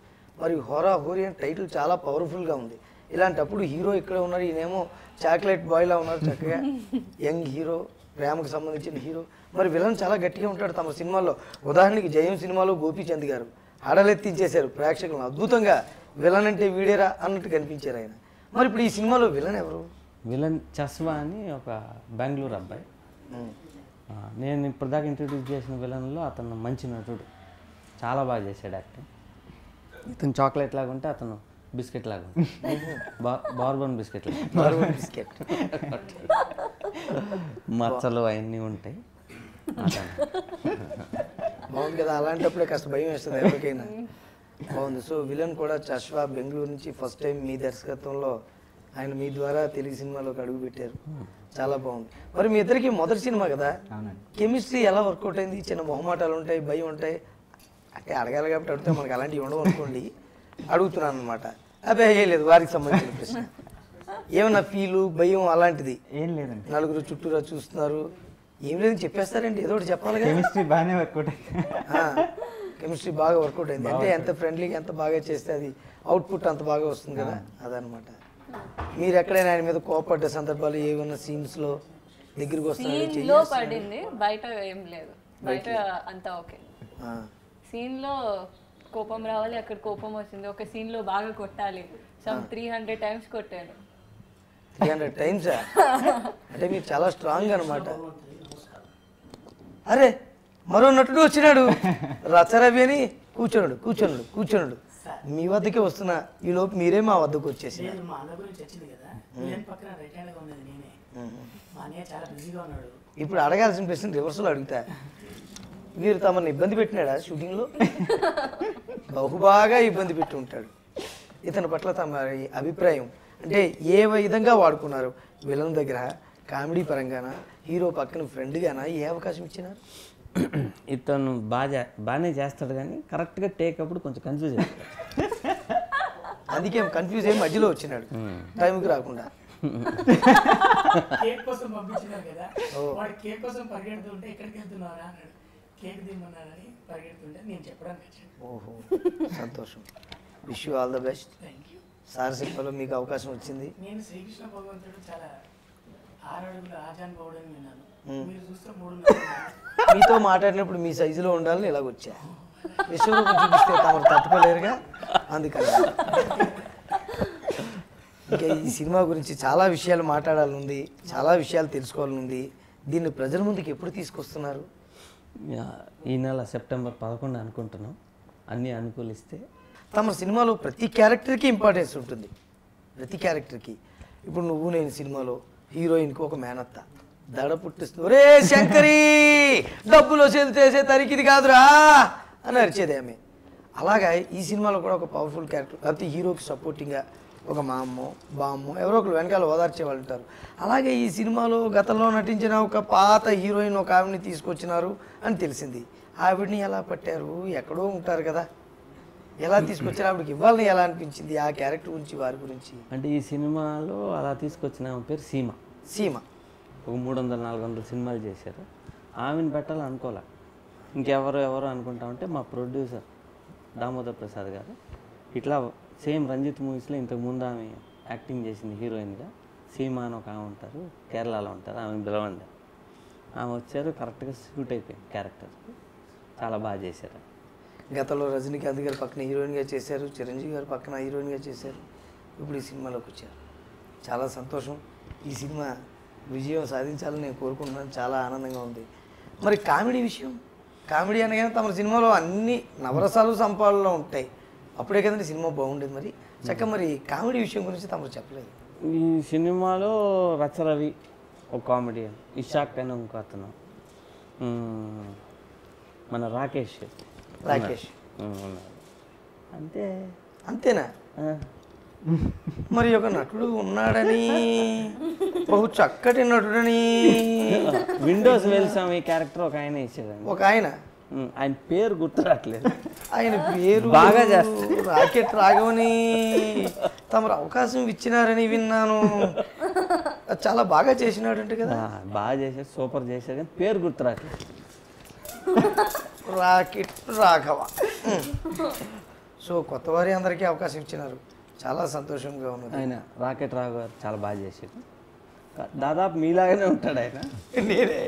మరి హోరా హోరీ అని టైటిల్ చాలా పవర్ఫుల్గా ఉంది. ఇలాంటప్పుడు హీరో ఇక్కడ ఉన్నారు, ఈయనేమో చాక్లెట్ బాయ్లా ఉన్నారు, చక్కగా యంగ్ హీరో, ప్రేమకు సంబంధించిన హీరో. మరి విలన్ చాలా గట్టిగా ఉంటాడు తమ సినిమాల్లో. ఉదాహరణకి జయం సినిమాలో గోపీచంద్ గారు హడలెత్తించేశారు ప్రేక్షకులను, అద్భుతంగా విలన్ అంటే వీడేరా అన్నట్టు కనిపించారు ఆయన. మరి ఇప్పుడు ఈ సినిమాలో విలన్ ఎవరు?
విలన్ చస్వా అని ఒక బెంగళూరు అబ్బాయి. నేను ఇప్పటిదాకా ఇంట్రడ్యూస్ చేసిన విలన్లో అతను మంచి నటుడు, చాలా బాగా చేశాడు యాక్టింగ్. ఇతను చాక్లెట్ లాగా ఉంటే అతను బిస్కెట్ లాగా ఉంటుంది, బార్బన్ బిస్కెట్ మచ్చలు అవన్నీ ఉంటాయి.
బాగుంది కదా, అలాంటప్పుడే కాస్త భయం వేస్తుంది ఎవరికైనా. బాగుంది. సో విలన్ కూడా చస్వా బెంగళూరు నుంచి ఫస్ట్ టైం మీ దర్శకత్వంలో ఆయన మీ ద్వారా తెలుగు సినిమాలోకి అడుగు పెట్టారు, చాలా బాగుంది. మరి మీ ఇద్దరికి మొదటి సినిమా కదా, కెమిస్ట్రీ ఎలా వర్కౌట్ అయింది? చిన్న మొహమాటాలు ఉంటాయి, భయం ఉంటాయి, అంటే అడగాలి కాబట్టి అడిగితే మనకి అలాంటివి ఉండవు అనుకోండి, అడుగుతున్నాను అనమాట. అదే లేదు, వారికి సంబంధించిన ప్రశ్న. ఏమన్నా ఫీలు, భయం అలాంటిది
ఏం లేదండి.
నలుగురు చుట్టూరా చూస్తున్నారు, ఏం లేదని చెప్పేస్తారండి, ఏదో ఒకటి చెప్పాలి కదా.
కెమిస్ట్రీ బాగానే వర్కౌట్
కెమిస్ట్రీ బాగా వర్కౌట్ అయింది అంటే ఎంత ఫ్రెండ్లీగా ఎంత బాగా చేస్తే అది అవుట్పుట్ అంత బాగా వస్తుంది కదా, అదనమాట. మీరు ఎక్కడైనా ఆయన మీద కోపడ్డ సందర్భాలు ఏమన్నా సీన్స్లో దగ్గరికి
సీన్ లో పడింది, బయట ఏం లేదు. బయట అంతా ఓకే. సీన్ లో కోపం రావాలి, అక్కడ కోపం వచ్చింది. ఒక సీన్ లో బాగా కొట్టాలి, 300 times కొట్టాను.
300 times అంటే మీరు చాలా స్ట్రాంగ్ అనమాట. అరే మరో నటుడు వచ్చినాడు రచరవి అని కూర్చోనుడు మీ వద్దకే వస్తున్నా, ఈ లోపు మీరే మా వద్దకు వచ్చేసి. ఇప్పుడు అడగాల్సిన ప్రశ్న రివర్స్లో అడుగుతా, మీరు తమను ఇబ్బంది పెట్టినాడా షూటింగ్లో? బహుబాగా ఇబ్బంది పెట్టి ఉంటాడు. ఇతని పట్ల తమ అభిప్రాయం అంటే ఏ విధంగా వాడుకున్నారు? విలన్ దగ్గర కామెడీ పరంగానా, హీరో పక్కన ఫ్రెండ్గానా, ఏ అవకాశం ఇచ్చినారు?
ఇతను బాగానే చేస్తాడు కానీ కరెక్ట్గా టేక్ అప్పుడు కొంచెం కన్ఫ్యూజ్ అవుతాడు.
అందుకే కన్ఫ్యూజ్ అయ్యి మధ్యలో వచ్చినాడు టైంకి రాకుండా.
కేక్ కోసం పంపించినారు కదా, వాడు కేక్ కోసం పరిగెడుతుంటే ఎక్కడికి వెళ్తున్నారా అన్నాడు. కేక్ తిమ్మన్నారని పరిగెడుతుంటే నేను చెప్పడానికి వచ్చాను.
ఓహో సంతోషం. Wish you all the best. Sir సినిమాలో మీకు అవకాశం వచ్చింది.
నేను శ్రీకృష్ణ భగవంతుడు చాలా 6 అడుగుల ఆజానుభావుడు అని విన్నాను. మీరు చూస్తే 3
మీతో మాట్లాడినప్పుడు మీ సైజులో ఉండాలని ఇలాగొచ్చా. విశ్వరూపం చూపిస్తే తమరు తట్టుకోలేరుగా, అందుకని. ఇంకా ఈ సినిమా గురించి చాలా విషయాలు మాట్లాడాలనుంది, చాలా విషయాలు తెలుసుకోవాలనుంది. దీన్ని ప్రజల ముందుకు ఎప్పుడు తీసుకొస్తున్నారు?
ఈ నెల సెప్టెంబర్ 11 అనుకుంటున్నాం, అన్నీ అనుకూలిస్తే.
తమ సినిమాలో ప్రతి క్యారెక్టర్కి ఇంపార్టెన్స్ ఉంటుంది, ప్రతి క్యారెక్టర్కి. ఇప్పుడు నువ్వు నేను సినిమాలో హీరోయిన్కి ఒక మేనత్త దడ పుట్టిస్తుంది, ఒరే శంకరి డబ్బులు వసూలు తరికిది కాదురా అని అరిచేది ఆమె. అలాగా ఈ సినిమాలో కూడా ఒక పవర్ఫుల్ క్యారెక్టర్, లేకపోతే హీరోకి సపోర్టింగ్గా ఒక మా అమ్మో బామ్మో ఎవరో ఒకరు వెనకాల ఓదార్చే వాళ్ళు ఉంటారు. అలాగే ఈ సినిమాలో గతంలో నటించిన ఒక పాత హీరోయిన్ ఒక ఆవిడని తీసుకొచ్చినారు అని తెలిసింది. ఆవిడని ఎలా పట్టారు? ఎక్కడో ఉంటారు కదా, ఎలా తీసుకొచ్చారు? ఆవిడకి ఇవ్వాలని ఎలా అనిపించింది? ఆ క్యారెక్టర్ గురించి, వారి గురించి.
అంటే ఈ సినిమాలో అలా తీసుకొచ్చిన ఆమె పేరు సీమ. ఒక 300-400 సినిమాలు చేశారు. ఆమెను పెట్టాలని అనుకోలే, ఇంకెవరు అనుకుంటా ఉంటే మా ప్రొడ్యూసర్ దామోదర్ ప్రసాద్ గారు ఇట్లా సేమ్ రంజిత్ మూవీస్లో ఇంతకుముందు ఆమె యాక్టింగ్ చేసింది హీరోయిన్గా. సీమ అని ఒక ఆమె ఉంటారు, కేరళలో ఉంటారు, ఆమె పిలవండి. ఆమె వచ్చారు, కరెక్ట్గా సూట్ అయిపోయింది క్యారెక్టర్కి, చాలా బాగా చేశారు.
గతంలో రజనీకాంత్ గారు పక్కన హీరోయిన్గా చేశారు, చిరంజీవి గారు పక్కన హీరోయిన్గా చేశారు, ఇప్పుడు ఈ సినిమాలోకి వచ్చారు. చాలా సంతోషం. ఈ సినిమా విజయం సాధించాలని నేను కోరుకుంటున్నాను, చాలా ఆనందంగా ఉంది. మరి కామెడీ విషయం, కామెడీ అనగానే తమ సినిమాలో అన్ని నవరసాలు సంపాదనలో ఉంటాయి, అప్పుడే కదండి సినిమా బాగుండేది. మరి చక్కగా మరి కామెడీ విషయం గురించి తమరు చెప్పలేదు.
ఈ సినిమాలో రచరవి ఒక కామెడీ, ఇషాక్ అని ఇంకో అతను, మన రాకేష్
అంతేనా? మరి ఒక నటుడు ఉన్నాడని, బహు చక్కటి నటుడని.
విండోస్ వెల్సాం ఈ క్యారెక్టర్ ఒక ఆయన ఇచ్చేదండి,
ఒక ఆయన
పేరు గుర్తురాట్లేదు.
ఆయన పేరు
బాగా చేస్తారు,
రాకెట్ రాఘవని తమరు అవకాశం ఇచ్చినారని విన్నాను. చాలా బాగా చేసినాడు అంటే కదా?
బాగా చేశారు, సూపర్ చేశారు, కానీ పేరు గుర్తురాట్లేదు.
రాకెట్ రాఘవ. సో కొత్త వారి అందరికీ అవకాశం ఇచ్చినారు, చాలా సంతోషంగా ఉన్నది.
ఆయన రాకెట్ రాఘవ గారు చాలా బాగా చేశారు, దాదాపు మీలాగానే ఉంటాడు ఆయన.
నేనే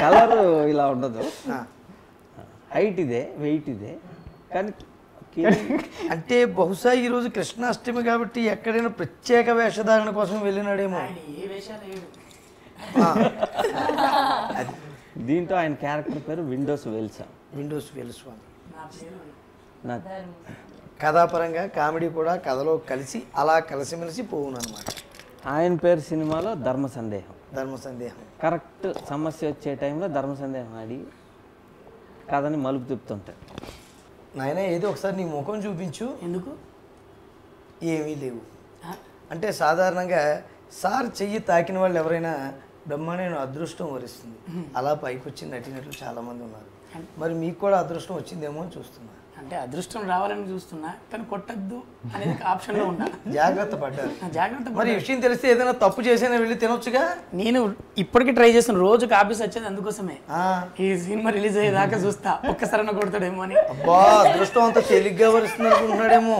కలర్ ఇలా ఉండదు, హైట్ ఇదే, వెయిట్ ఇదే, కానీ
అంటే బహుశా ఈరోజు కృష్ణాష్టమి కాబట్టి ఎక్కడైనా ప్రత్యేక వేషధారణ కోసం వెళ్ళినాడేమో.
దీంట్లో ఆయన క్యారెక్టర్ పేరు విండోస్
వెల్స్వామి.
నా
కథాపరంగా కామెడీ కూడా కథలో కలిసి అలా కలిసిమెలిసి పోవునమాట.
ఆయన పేరు సినిమాలో ధర్మ సందేహం. కరెక్ట్ సమస్య వచ్చే టైంలో ధర్మ సందేహం అడిగి కథని మలుపు తిప్పుతుంటాడు.
నాయన ఏదో ఒకసారి నీ ముఖం చూపించు.
ఎందుకు?
ఏమీ లేవు అంటే సాధారణంగా సార్ చెయ్యి తాకిన వాళ్ళు ఎవరైనా బ్రహ్మాండమైన అదృష్టం వరిస్తుంది, అలా పైకి వచ్చి నటినట్లు చాలామంది ఉన్నారు. మరి మీకు కూడా అదృష్టం వచ్చిందేమో అని చూస్తున్నా.
అంటే అదృష్టం రావాలని చూస్తున్నా, కానీ కొట్టద్దు అనేది ఆప్షన్లో ఉన్నా.
జాగ్రత్త పడ్డారు.
జాగ్రత్త
మరి ఈ విషయం తెలిస్తే ఏదైనా తప్పు చేసినా వెళ్ళి తినొచ్చుగా.
నేను ఇప్పటికీ ట్రై చేస్తాను, రోజుకి ఆఫీస్ వచ్చేది అందుకోసమే. ఈ సినిమా రిలీజ్ అయ్యేదాకా చూస్తా ఒక్కసారైనా కొడతాడేమో అని.
అబ్బా అదృష్టం అంతా తేలిగ్గా వరుస్తుంది అనుకుంటున్నాడేమో.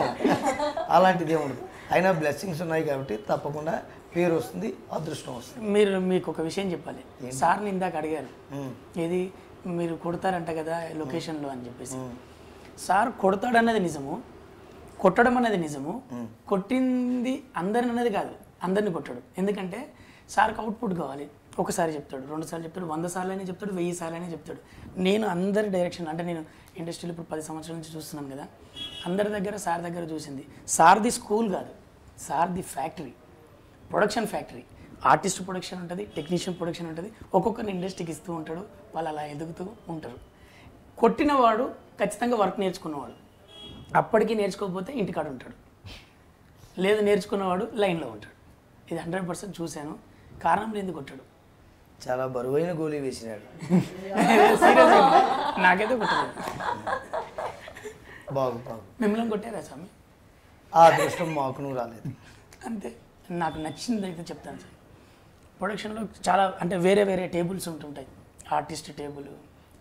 అలాంటిది ఏముండదు. అయినా బ్లెస్సింగ్స్ ఉన్నాయి కాబట్టి తప్పకుండా పేరు వస్తుంది, అదృష్టం వస్తుంది.
మీకు ఒక విషయం చెప్పాలి. సార్ని ఇందాక అడిగారు, ఏది మీరు కొడతారంట కదా లొకేషన్లో అని చెప్పేసి. సార్ కొడతాడన్నది నిజము, కొట్టడం అనేది నిజము. కొట్టింది అందరిని అనేది కాదు, అందరిని కొట్టాడు. ఎందుకంటే సార్కి అవుట్పుట్ కావాలి. ఒకసారి చెప్తాడు, 2 సార్లు చెప్తాడు, 100 సార్లు అయినా చెప్తాడు, 1000 సార్లు అయినా చెప్తాడు. నేను అందరి డైరెక్షన్, అంటే నేను ఇండస్ట్రీలో ఇప్పుడు 10 సంవత్సరాల నుంచి చూస్తున్నాను కదా, అందరి దగ్గర సార్ దగ్గర చూసింది, సార్ది స్కూల్ కాదు, సార్ది factory, production factory. Artist production ఉంటుంది, టెక్నీషియన్ ప్రొడక్షన్ ఉంటుంది, ఒక్కొక్కరిని ఇండస్ట్రీకి ఇస్తూ ఉంటాడు, వాళ్ళు అలా ఎదుగుతూ ఉంటారు. కొట్టినవాడు ఖచ్చితంగా వర్క్ నేర్చుకున్నవాడు, అప్పటికి నేర్చుకోకపోతే ఇంటికాడ ఉంటాడు, లేదు నేర్చుకున్నవాడు లైన్లో ఉంటాడు. ఇది 100% చూశాను. కారణం లేని కొట్టాడు,
చాలా బరువైన గోళీ వేసినాడు.
సీరియస్ నాకైతే కొట్టలేదు.
బాగు
మిమ్మల్ని కొట్టారా స్వామి?
ఆ అదృష్టం మాకు రాలేదు.
అంతే. నాకు నచ్చింది అయితే చెప్తాను సార్. ప్రొడక్షన్లో చాలా అంటే వేరే వేరే టేబుల్స్ ఉంటుంటాయి, ఆర్టిస్ట్ టేబుల్,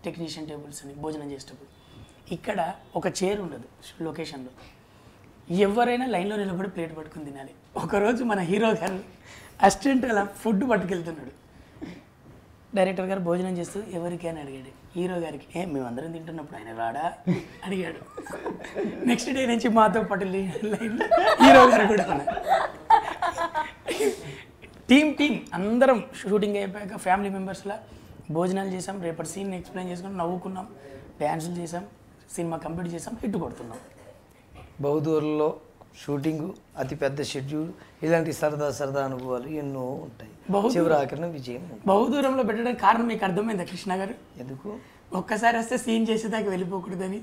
టెక్నీషియన్ టేబుల్స్ అని భోజనం చేసేటప్పుడు. ఇక్కడ ఒక చైర్ ఉండదు లొకేషన్లో, ఎవరైనా లైన్లో నిలబడి ప్లేట్ పట్టుకుని తినాలి. ఒకరోజు మన హీరో గారు అసిస్టెంట్ అలా ఫుడ్ పట్టుకెళ్తున్నాడు, డైరెక్టర్ గారు భోజనం చేస్తూ ఎవరికి అని అడిగాడు. హీరో గారికి మేమందరం తింటున్నప్పుడు ఆయన రాడా అడిగాడు. నెక్స్ట్ డే నుంచి మాతో పాటు లైన్లో హీరో గారు కూడా ఉన్నారు. టీం అందరం షూటింగ్ అయిపోయాక ఫ్యామిలీ మెంబర్స్లా భోజనాలు చేసాం, రేపటి సీన్ ఎక్స్ప్లెయిన్ చేసుకుని నవ్వుకున్నాం, డ్యాన్సులు చేసాం, సినిమా కంప్లీట్ చేసాం, హిట్ కొడుతున్నాం.
బహుదూరంలో షూటింగు, అతిపెద్ద షెడ్యూల్, ఇలాంటి సరదా అనుభవాలు ఎన్నో ఉంటాయి. చివరి ఆఖరణ విజయం.
బహుదూరంలో పెట్టడానికి కారణం మీకు అర్థమైందా కృష్ణ గారు?
ఎందుకు?
ఒక్కసారి వస్తే సీన్ చేసేదాకా వెళ్ళిపోకూడదని,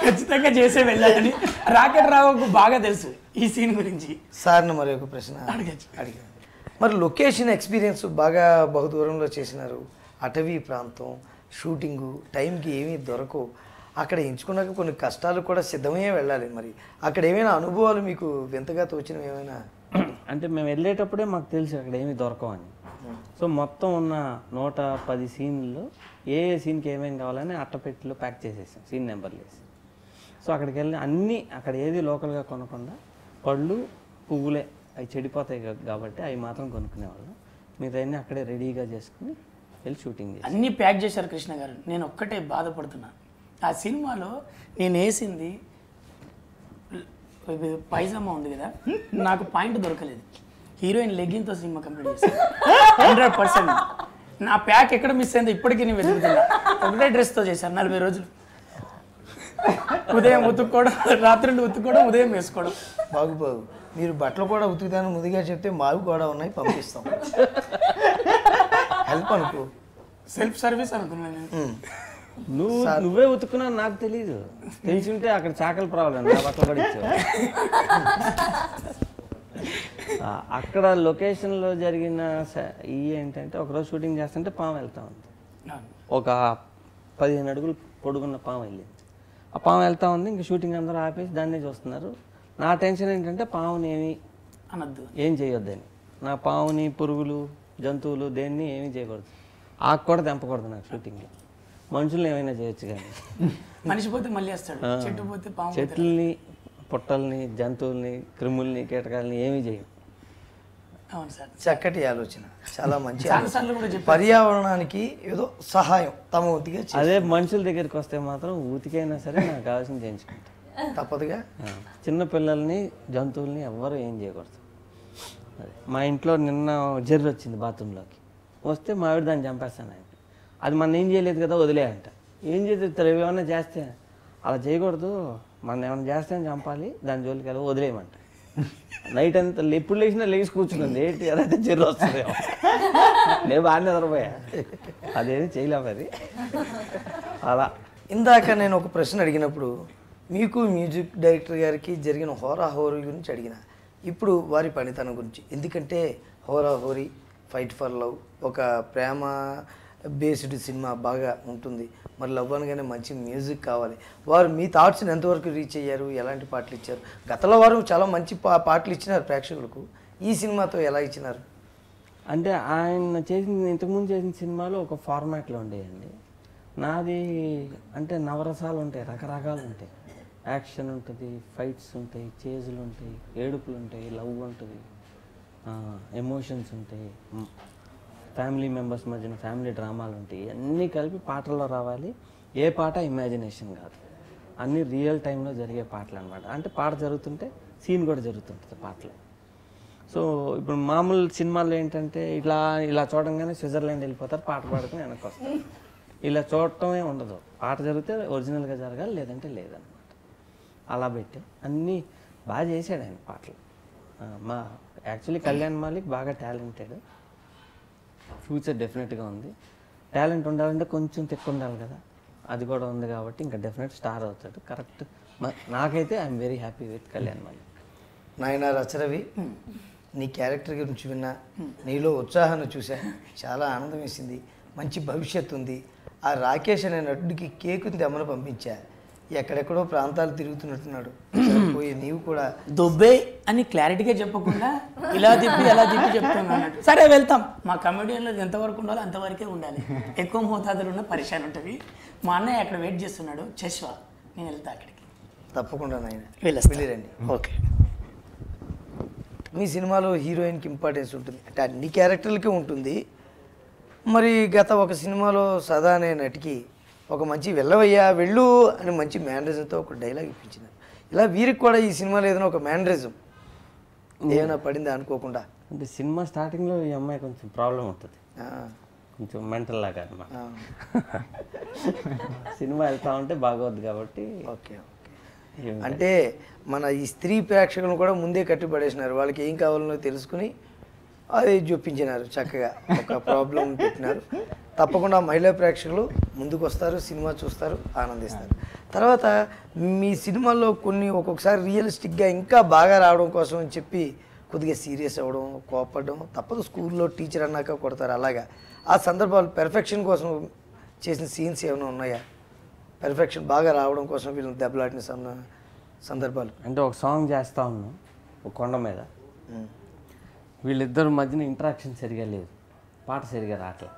ఖచ్చితంగా చేసే వెళ్ళాలని రాకెట్ రావుకు బాగా తెలుసు ఈ సీన్ గురించి.
సార్ని మరి ఒక ప్రశ్న అడిగాను. మరి లొకేషన్ ఎక్స్పీరియన్స్ బాగా బహుదూరంలో చేసినారు, అటవీ ప్రాంతం, షూటింగు, టైంకి ఏమీ దొరకవు, అక్కడ ఎంచుకున్నాక కొన్ని కష్టాలు కూడా సిద్ధమయ్యే వెళ్ళాలి. మరి అక్కడ ఏమైనా అనుభవాలు మీకు వింతగా తోచినవి ఏమైనా?
అంటే మేము వెళ్ళేటప్పుడే మాకు తెలుసు అక్కడ ఏమీ దొరకవని. సో మొత్తం ఉన్న 110 సీన్లు ఏ సీన్కి ఏమేమి కావాలని అట్టపెట్టిలో ప్యాక్ చేసేసాం, సీన్ నెంబర్లు వేసి. సో అక్కడికి వెళ్ళి అన్నీ అక్కడ ఏది లోకల్గా కొనకుండా పళ్ళు పువ్వులే, అవి చెడిపోతాయి కాబట్టి అవి మాత్రం కొనుక్కునేవాళ్ళం. మిగతా అక్కడే రెడీగా చేసుకుని వెళ్ళి షూటింగ్ చేసి
అన్నీ ప్యాక్ చేశారు కృష్ణ గారు. నేను ఒక్కటే బాధపడుతున్నా, ఆ సినిమాలో నేను వేసింది పైజామా ఉంది కదా, నాకు పాయింట్ దొరకలేదు. హీరోయిన్ లెగ్గిన్తో సినిమా కంప్లీట్ చేశాను 100%. నా ప్యాక్ ఎక్కడ మిస్ అయిందో ఇప్పటికీ నేను వెతుకుతున్నా. ఒకటే డ్రెస్తో చేశాను 40 రోజులు. ఉదయం ఉతుక్కోవడం, రాత్రి ఉతుక్కోవడం, ఉదయం వేసుకోవడం.
బాగు మీరు బట్టలు కూడా ఉతుకుతాను ముందుగా చెప్తే మావి కూడా ఉన్నాయి, పంపిస్తాం. హెల్ప్ అనుకో,
సెల్ఫ్ సర్వీస్ అనుకున్నాను నేను.
నువ్వే ఉతుక్కున్నా నాకు తెలీదు, తెలిసి ఉంటే అక్కడ చాకలి ప్రాబ్లం నా బట్టలు కూడా ఇచ్చావు. అక్కడ లొకేషన్లో జరిగిన ఏంటంటే ఒకరోజు షూటింగ్ చేస్తుంటే పాము వెళ్తా ఉంది, ఒక 15 అడుగులు పొడుగున్న పాము వెళ్ళింది. ఆ పాము వెళ్తా ఉంది, ఇంక షూటింగ్ అందరూ ఆపేసి దాన్నే చూస్తున్నారు. నా టెన్షన్ ఏంటంటే పాముని ఏం చేయొద్దని. నా పాముని, పురుగులు, జంతువులు దేన్ని ఏమీ చేయకూడదు, ఆకు కూడా తెంపకూడదు నాకు షూటింగ్లో. మనుషుల్ని ఏమైనా చేయొచ్చు కానీ
మనిషి పోతే మళ్ళీ వస్తాడు, చెట్టు పోతే పాము.
చెట్లని, పుట్టల్ని, జంతువుల్ని, క్రిముల్ని, కీటకాలని ఏమీ చేయం.
అవును సార్,
చక్కటి ఆలోచన, చాలా మంచి
చాలాసార్లు కూడా చెప్పారు.
పర్యావరణానికి ఏదో సహాయం తమ ఉతిగా.
అదే మనుషుల దగ్గరికి వస్తే మాత్రం ఉతికైనా సరే నాకు కావాల్సింది చేయించుకుంటాను,
తప్పదుగా.
చిన్న పిల్లల్ని, జంతువుల్ని ఎవ్వరూ ఏం చేయకూడదు. మా ఇంట్లో నిన్న జర్రి వచ్చింది బాత్రూంలోకి, వస్తే మా ఆవిడ దాన్ని చంపేస్తాను. ఆయన అది మనం ఏం చేయలేదు కదా, వదిలేయంట. ఏం చేస్తారు, ఏమైనా చేస్తే అలా చేయకూడదు, మనం ఏమైనా చేస్తే చంపాలి, దాని జోలికి వెళ్ళి వదిలేయమంట. నైట్ అంతా ఎప్పుడు లేచినా లేచి కూర్చుంది, ఏంటి అదైతే జర్రి వస్తుంది. నేను బాగా నిద్రపోయా, అదేది చేయలేము అది. అలా
ఇందాక నేను ఒక ప్రశ్న అడిగినప్పుడు మీకు మ్యూజిక్ డైరెక్టర్ గారికి జరిగిన హోరాహోరీ గురించి అడిగిన, ఇప్పుడు వారి పనితనం గురించి. ఎందుకంటే హోరాహోరీ, ఫైట్ ఫర్ లవ్, ఒక ప్రేమ బేస్డ్ సినిమా బాగా ఉంటుంది. మరి లవ్ అనగానే మంచి మ్యూజిక్ కావాలి. వారు మీ థాట్స్ని ఎంతవరకు రీచ్ అయ్యారు, ఎలాంటి పాటలు ఇచ్చారు? గతంలో వారు చాలా మంచి పాటలు ఇచ్చినారు ప్రేక్షకులకు, ఈ సినిమాతో ఎలా ఇచ్చినారు?
అంటే ఆయన చేసిన ఇంతకుముందు చేసిన సినిమాలో ఒక ఫార్మాట్లో ఉండేయండి. నాది అంటే నవరసాలు ఉంటాయి, రకరకాలు ఉంటాయి. యాక్షన్ ఉంటుంది, ఫైట్స్ ఉంటాయి, చేజులు ఉంటాయి, ఏడుపులు ఉంటాయి, లవ్ ఉంటుంది, ఎమోషన్స్ ఉంటాయి, ఫ్యామిలీ మెంబర్స్ మధ్యన ఫ్యామిలీ డ్రామాలు ఉంటాయి. అన్నీ కలిపి పాటల్లో రావాలి. ఏ పాట ఇమాజినేషన్ కాదు, అన్నీ రియల్ టైంలో జరిగే పాటలు అనమాట. అంటే పాట జరుగుతుంటే సీన్ కూడా జరుగుతుంటుంది పాటలో. సో ఇప్పుడు మామూలు సినిమాల్లో ఏంటంటే ఇలా చూడంగానే స్విట్జర్లాండ్ వెళ్ళిపోతారు, పాట పాడుకుని వెనక్కి వస్తారు. ఇలా చూడటమే ఉండదు, పాట జరిగితే ఒరిజినల్గా జరగాలి, లేదంటే లేదనమాట. అలా పెట్టి అన్నీ బాగా చేశాడు ఆయన పాటలు. మా యాక్చువల్లీ కళ్యాణ్ మాలిక్ బాగా టాలెంటెడ్, ఫ్యూచర్ డెఫినెట్గా ఉంది. టాలెంట్ ఉండాలంటే కొంచెం తిక్కు ఉండాలి కదా, అది కూడా ఉంది కాబట్టి ఇంకా డెఫినెట్ స్టార్ అవుతాడు. కరెక్ట్. నాకైతే I'm very happy with Kalyan Malik.
నాయన రచరవి, నీ క్యారెక్టర్ గురించి విన్నా, నీలో ఉత్సాహాన్ని చూసా, చాలా ఆనందం వేసింది. మంచి భవిష్యత్తు ఉంది. ఆ రాకేష్ అనే నటుడికి కేకుని తెమ్మని పంపించా, ఎక్కడెక్కడో ప్రాంతాలు తిరుగుతున్నట్టున్నాడు. పోయి నీవు కూడా
దుబ్బే అని క్లారిటీగా చెప్పకుండా ఇలా తిప్పి చెప్తున్నాను. సరే వెళ్తాం, మా కమెడియన్లో ఎంతవరకు ఉండాలో అంతవరకే ఉండాలి. ఎక్కువ మోతాదులు ఉన్న పరిశాన్ ఉంటుంది. మా అన్నయ్య అక్కడ వెయిట్ చేస్తున్నాడు, చశ్వా, నేను వెళ్తా అక్కడికి.
తప్పకుండా నాయన
వెళ్ళండి. ఓకే.
మీ సినిమాలో హీరోయిన్కి ఇంపార్టెన్స్ ఉంటుంది అంటే అన్ని క్యారెక్టర్లకే ఉంటుంది. మరి గత ఒక సినిమాలో సదా అనే నటికి ఒక మంచి వెళ్ళవయ్యా వెళ్ళు అని మంచి మేనరిజంతో ఒక డైలాగ్ ఇప్పించినారు. ఇలా వీరికి కూడా ఈ సినిమాలో ఏదైనా ఒక మేనరిజం ఏమైనా పడిందా అనుకోకుండా?
అంటే సినిమా స్టార్టింగ్లో ఈ అమ్మాయి కొంచెం ప్రాబ్లం ఉంటుంది, కొంచెం మెంటల్ లాగా అనమాట. సినిమా వెళ్తా ఉంటే బాగోద్దు కాబట్టి.
ఓకే. అంటే మన ఈ స్త్రీ ప్రేక్షకులను కూడా ముందే కట్టిపడేసినారు. వాళ్ళకి ఏం కావాలనో తెలుసుకుని అది చూపించినారు, చక్కగా ఒక ప్రాబ్లం పెట్టినారు. తప్పకుండా మహిళా ప్రేక్షకులు ముందుకు వస్తారు, సినిమా చూస్తారు, ఆనందిస్తారు. తర్వాత మీ సినిమాల్లో కొన్ని ఒక్కొక్కసారి రియలిస్టిక్గా ఇంకా బాగా రావడం కోసం అని చెప్పి కొద్దిగా సీరియస్ అవ్వడం, కోపడడం తప్పదు. స్కూల్లో టీచర్ అన్నాక కొడతారు, అలాగా ఆ సందర్భాలు పెర్ఫెక్షన్ కోసం చేసిన సీన్స్ ఏమైనా ఉన్నాయా? పెర్ఫెక్షన్ బాగా రావడం కోసం వీళ్ళని దెబ్బలాటిన సందర్భాలు?
అంటే ఒక సాంగ్ చేస్తూ ఉన్నాం ఒక కొండ మీద, వీళ్ళిద్దరి మధ్యన ఇంటరాక్షన్ సరిగా లేదు, పాట సరిగా రావట్లేదు.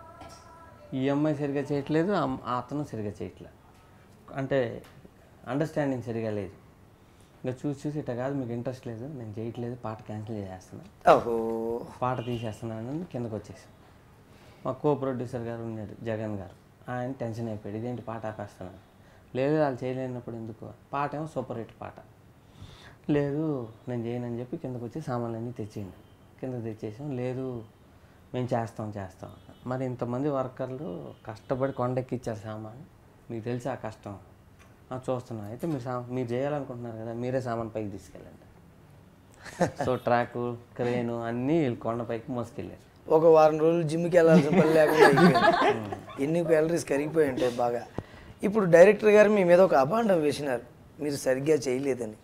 ఈ అమ్మాయి సరిగా చేయట్లేదు, అతను సరిగా చేయట్లేదు. అంటే అండర్స్టాండింగ్ సరిగా లేదు. ఇంకా చూసి ఇట్లా కాదు, మీకు ఇంట్రెస్ట్ లేదు, నేను చేయట్లేదు, పాట క్యాన్సిల్ చేస్తున్నాను, పాట తీసేస్తున్నాను అని కిందకు వచ్చేసాను. మా కో ప్రొడ్యూసర్ గారు ఉన్నాడు జగన్ గారు, ఆయన టెన్షన్ అయిపోయాడు, ఇదేంటి పాట ఆపేస్తున్నాను. లేదు వాళ్ళు చేయలేనప్పుడు ఎందుకు, పాట ఏమో సూపర్ హిట్ పాట, లేదు నేను చేయనని చెప్పి కిందకు వచ్చి సామాన్లన్నీ తెచ్చేయండి. కిందకు తెచ్చేసాం, లేదు మేము చేస్తాం. మరి ఇంతమంది వర్కర్లు కష్టపడి కొండెక్కిచ్చారు సామాన్, మీకు తెలిసి ఆ కష్టం చూస్తున్నాను. అయితే మీరు చేయాలనుకుంటున్నారు కదా, మీరే సామాన్ పైకి తీసుకెళ్ళండి. సో ట్రాకు, క్రేను అన్నీ కొండపైకి మోసుకెళ్ళారు.
ఒక వారం రోజులు జిమ్కి వెళ్ళాల్సిన పని లేకుండా ఎన్ని క్యాలరీస్ కరిగిపోయి ఉంటాయి బాగా. ఇప్పుడు డైరెక్టర్ గారు మీ మీద ఒక అభాండం వేసినారు, మీరు సరిగ్గా చేయలేదని.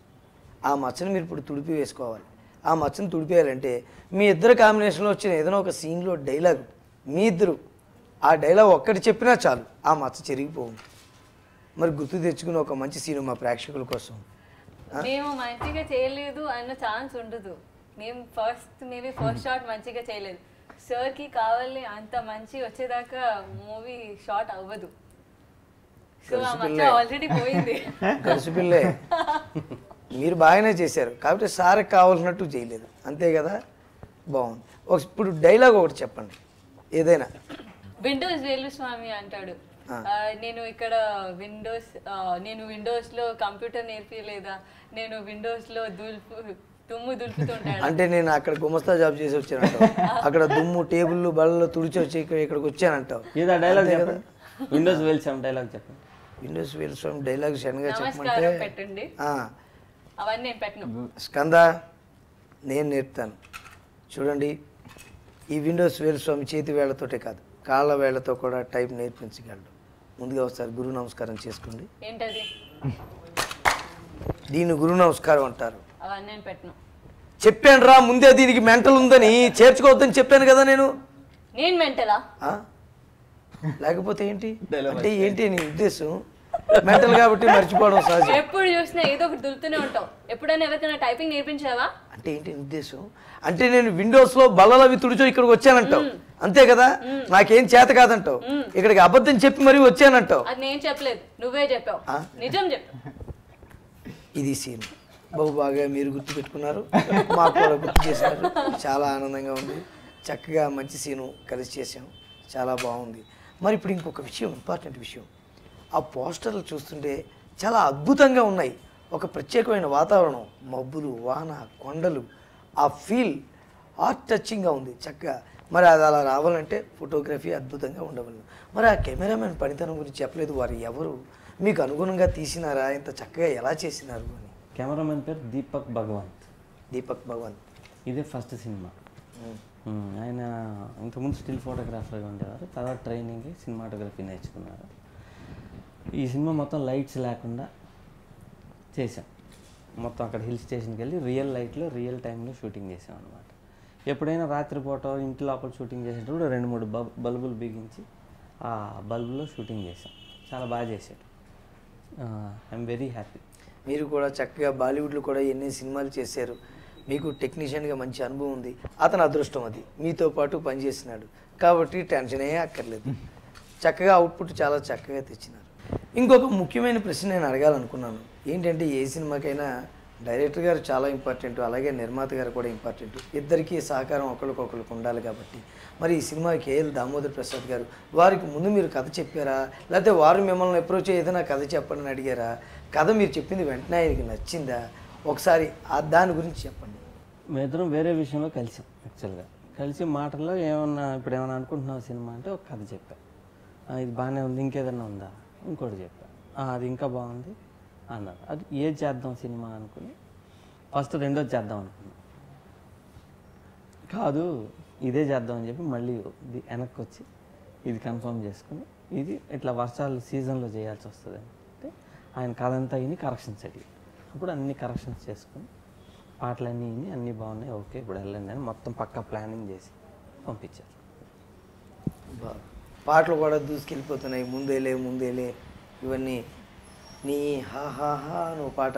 ఆ మచ్చను మీరు ఇప్పుడు తుడిపి వేసుకోవాలి. ఆ మచ్చను తుడిపేయాలంటే మీ ఇద్దరు కాంబినేషన్లో వచ్చిన ఏదైనా ఒక సీన్లో డైలాగ్, మీ ఇద్దరు ఆ డైలాగ్ ఒక్కటి చెప్పినా చాలు, ఆ మచ్చ చెరిగిపోవు. మరి గుర్తు తెచ్చుకుని ఒక మంచి సీన్ మా ప్రేక్షకుల కోసం.
మేము మంచిగా చేయలేదు అన్న ఛాన్స్ ఉండదు. మేము ఫస్ట్ షాట్ మంచిగా చేయలేదు, సార్కి కావాలి అంత మంచి వచ్చేదాకా మూవీ షాట్ అవ్వదు. సో ఆ మచ్చ ఆల్రెడీ పోయింది.
కలిసిపిల్లే మీరు బాగానే చేశారు కాబట్టి సార్కి కావాల్సినట్టు చేయలేదు, అంతే కదా. బాగుంది. ఇప్పుడు డైలాగ్ ఒకటి చెప్పండి ఏదైనా.
విండోస్ వేలుస్వామి అంటాడు, నేను ఇక్కడ విండోస్ లో కంప్యూటర్ నేర్పియలేదా, నేను విండోస్ లో దుమ్ము దులుపుతుంటాడు.
అంటే నేను అక్కడ గుమస్తా జాబ్ చేసి వచ్చానంటావు, అక్కడ దుమ్ము టేబుల్ బళ్ళలో తుడిచి వచ్చి ఇక్కడికి వచ్చానంటావు.
ఏదో డైలాగ్ చెప్పండి, విండోస్ వేల్సాం డైలాగ్ చెప్పండి.
విండోస్ వేల్స్వామి డైలాగ్ సడన్గా
నమస్కారం
చెప్పమంటే
పెట్టండి, అవన్నీ నేను పెట్టను.
స్కంద నేను నేర్పుతాను చూడండి. ఈ విండోస్ వేల్స్వామి చేతి వేళ్లతోటే కాదు కాళ్ళ వేళ్లతో కూడా టైప్ నేర్పించగలడు. ముందుగా ఒకసారి గురు నమస్కారం చేసుకోండి.
ఏంటది?
దీన్ని గురు నమస్కారం అంటారు.
అవన్నీ నేను పెట్టను.
చెప్పాను రా ముందే దీనికి మెంటల్ ఉందని, చేర్చుకోవద్దని చెప్పాను కదా నేను.
నేను మెంటలా?
లేకపోతే ఏంటి అంటే ఏంటి నీ ఉద్దేశం? మెంటల్ కాబట్టి మర్చిపోవడం సహజం.
ఎప్పుడు చూసినా ఏదో ఒకటి దులుతూనే ఉంటావు. ఎప్పుడైనా ఎవరికైనా టైపింగ్ నేర్పించావా?
అంటే ఏంటి నీ ఉద్దేశం? అంటే నేను విండోస్ లో బల్లలు అవి తుడిచో ఇక్కడికి వచ్చానంటావు అంతే కదా? నాకేం చేత కాదంటావు, ఇక్కడికి అబద్ధం చెప్పి మరీ వచ్చానంటావు.
అది నేను చెప్పలేదు, నువ్వే చెప్పావు. నిజం చెప్పు.
ఇది సీన్ బహు బాగా మీరు గుర్తు పెట్టుకున్నారు, మాకు కూడా గుర్తు చేశారు. చాలా ఆనందంగా ఉంది. చక్కగా మంచి సీను కలిసి చేసాం, చాలా బాగుంది. మరి ఇప్పుడు ఇంకొక విషయం, ఇంపార్టెంట్ విషయం. ఆ పోస్టర్లు చూస్తుంటే చాలా అద్భుతంగా ఉన్నాయి. ఒక ప్రత్యేకమైన వాతావరణం, మబ్బులు, వాన, కొండలు, ఆ ఫీల్ హార్ట్ టచింగ్గా ఉంది చక్కగా. మరి అది అలా రావాలంటే ఫోటోగ్రఫీ అద్భుతంగా ఉండవలను. మరి ఆ కెమెరామెన్ పనితనం గురించి చెప్పలేదు. వారు ఎవరు, మీకు అనుగుణంగా తీసినారా, ఇంత చక్కగా ఎలా చేసినారు అని?
కెమెరామెన్ పేరు దీపక్ భగవంత్.
దీపక్ భగవంత్
ఇదే ఫస్ట్ సినిమా. ఆయన ఇంతకుముందు స్టిల్ ఫోటోగ్రాఫర్గా ఉండేవారు, తర్వాత ట్రైనింగ్ సినిమాటోగ్రఫీ నేర్చుకున్నారు. ఈ సినిమా మొత్తం లైట్స్ లేకుండా చేసాం. మొత్తం అక్కడ హిల్ స్టేషన్కి వెళ్ళి రియల్ లైట్లో రియల్ టైంలో షూటింగ్ చేసాం అనమాట. ఎప్పుడైనా రాత్రిపూట ఇంటి లోపల షూటింగ్ చేసేటప్పుడు 2-3 బల్బులు బిగించి ఆ బల్బులో షూటింగ్ చేసాం. చాలా బాగా చేశాడు. I'm very happy.
మీరు కూడా చక్కగా బాలీవుడ్లో కూడా ఎన్ని సినిమాలు చేశారు, మీకు టెక్నీషియన్గా మంచి అనుభవం ఉంది. అతను అదృష్టం అది, మీతో పాటు పనిచేసినాడు కాబట్టి టెన్షన్ ఏ అక్కర్లేదు. చక్కగా అవుట్పుట్ చాలా చక్కగా తెచ్చినారు. ఇంకొక ముఖ్యమైన ప్రశ్న నేను అడగాలనుకున్నాను. ఏంటంటే ఏ సినిమాకైనా డైరెక్టర్ గారు చాలా ఇంపార్టెంట్, అలాగే నిర్మాత గారు కూడా ఇంపార్టెంట్. ఇద్దరికీ సహకారం ఒకరికొకరికి ఉండాలి కాబట్టి మరి ఈ సినిమా కేఎల్ దామోదర్ ప్రసాద్ గారు వారికి ముందు మీరు కథ చెప్పారా, లేకపోతే వారు మిమ్మల్ని అప్రోచ్ ఏదైనా కథ చెప్పండి అడిగారా? కథ మీరు చెప్పింది వెంటనే ఆయనకి నచ్చిందా? ఒకసారి దాని గురించి చెప్పండి.
మేమిద్దరం వేరే విషయంలో కలిసాం. యాక్చువల్గా కలిసి మాటల్లో ఇప్పుడు ఏమన్నా అనుకుంటున్నావు సినిమా అంటే ఒక కథ చెప్పా. ఇది బాగానే ఉంది, ఇంకేదన్నా ఉందా, ఇంకోటి చెప్పా. అది ఇంకా బాగుంది అన్నారు. అది ఏది చేద్దాం సినిమా అనుకుని ఫస్ట్ రెండోది చేద్దాం అనుకున్నాం. కాదు ఇదే చేద్దాం అని చెప్పి మళ్ళీ వెనక్కి వచ్చి ఇది కన్ఫర్మ్ చేసుకుని ఇది ఇట్లా వర్షాలు సీజన్లో చేయాల్సి వస్తుంది అంటే ఆయన కథ అంతా విని కరెక్షన్స్ అడిగి అప్పుడు అన్ని కరెక్షన్స్ చేసుకుని పాటలన్నీ విని అన్నీ బాగున్నాయి, ఓకే ఇప్పుడు వెళ్ళండి అని మొత్తం పక్కా ప్లానింగ్ చేసి పంపించారు.
పాటలు కూడా దూసుకెళ్ళిపోతున్నాయి, ముందేలే ఇవన్నీ. నీ హా హా హా నువ్వు పాట,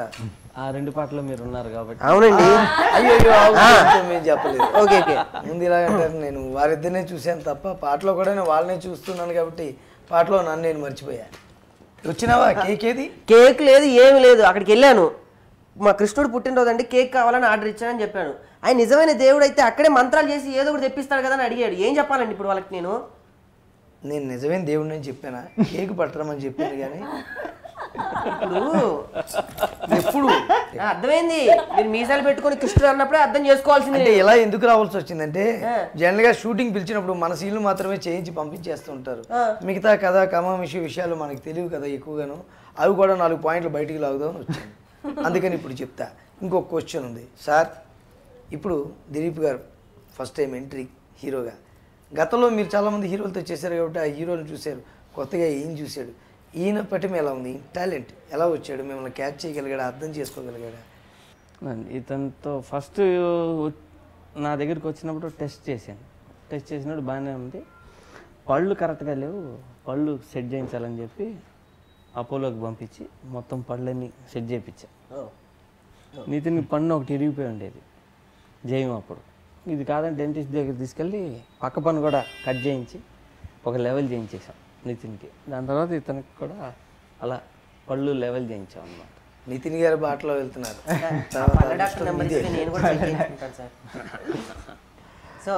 ఆ 2 పాటలు మీరు ఉన్నారు కాబట్టి.
అవునండి.
అయ్యో మేము చెప్పలేదు. ఓకే ముందు ఇలాగంటారు. నేను వారిద్దరినే చూశాను తప్ప పాటలో కూడా నేను వాళ్ళనే చూస్తున్నాను కాబట్టి పాటలో నన్ను నేను మర్చిపోయా. వచ్చినావా? కేక్ ఏది?
కేక్ లేదు, ఏమి లేదు. అక్కడికి వెళ్ళాను, మా కృష్ణుడు పుట్టినరోజు అంటే కేక్ కావాలని ఆర్డర్ ఇచ్చానని చెప్పాను. ఆయన నిజమైన దేవుడు అయితే అక్కడే మంత్రాలు చేసి ఏదో ఒకటి తెప్పిస్తాడు కదా అని అడిగాడు. ఏం చెప్పాలండి ఇప్పుడు వాళ్ళకి?
నేను నిజమైన దేవుడిని అని చెప్పానా? కేక్ పట్టరమని చెప్పాను కానీ ఎప్పుడు
అర్థమైంది. మీరు మీసాలు పెట్టుకొని కృష్ణుడు అన్నప్పుడే అర్థం చేసుకోవాల్సింది.
అంటే ఇలా ఎందుకు రావాల్సి వచ్చిందంటే జనరల్ గా షూటింగ్ పిలిచినప్పుడు మన సీన్లు మాత్రమే చేయించి పంపించేస్తూ ఉంటారు. మిగతా కథ కమామిషి విషయాలు మనకు తెలియవు కదా ఎక్కువగాను. అవి కూడా 4 పాయింట్లు బయటికి లాగుదామని వచ్చాను. అందుకని ఇప్పుడు చెప్తా. ఇంకొక క్వశ్చన్ ఉంది సార్. ఇప్పుడు దిలీప్ గారు ఫస్ట్ టైం ఎంట్రీ హీరోగా. గతంలో మీరు చాలామంది హీరోలతో చేశారు కాబట్టి ఆ హీరోని చూశారు, కొత్తగా ఏం చూశాడు, ఈయన పట్టం ఎలా ఉంది, టాలెంట్ ఎలా వచ్చాడు, మిమ్మల్ని క్యాచ్ చేయగలిగాడా, అర్థం చేసుకోగలిగాడా?
ఇతనితో ఫస్ట్ నా దగ్గరికి వచ్చినప్పుడు టెస్ట్ చేసినప్పుడు బాగానే ఉంది. పళ్ళు కరెక్ట్గా లేవు, పళ్ళు సెట్ చేయించాలని చెప్పి అపోలోకి పంపించి మొత్తం పళ్ళన్నీ సెట్ చేయించా. నితిన్ పన్ను ఒకటి ఇరిగిపోయి ఉండేది జయం అప్పుడు. ఇది కాదని డెంటిస్ట్ దగ్గర తీసుకెళ్ళి పక్క పన్ను కూడా కట్ చేయించి ఒక లెవెల్ చేయించేసాం నితిన్కి. దాని తర్వాత ఇతనికి కూడా అలా పళ్ళు లెవెల్ చేయించాం అన్నమాట.
నితిన్ గారి బాటలో వెళ్తున్నారు.
సో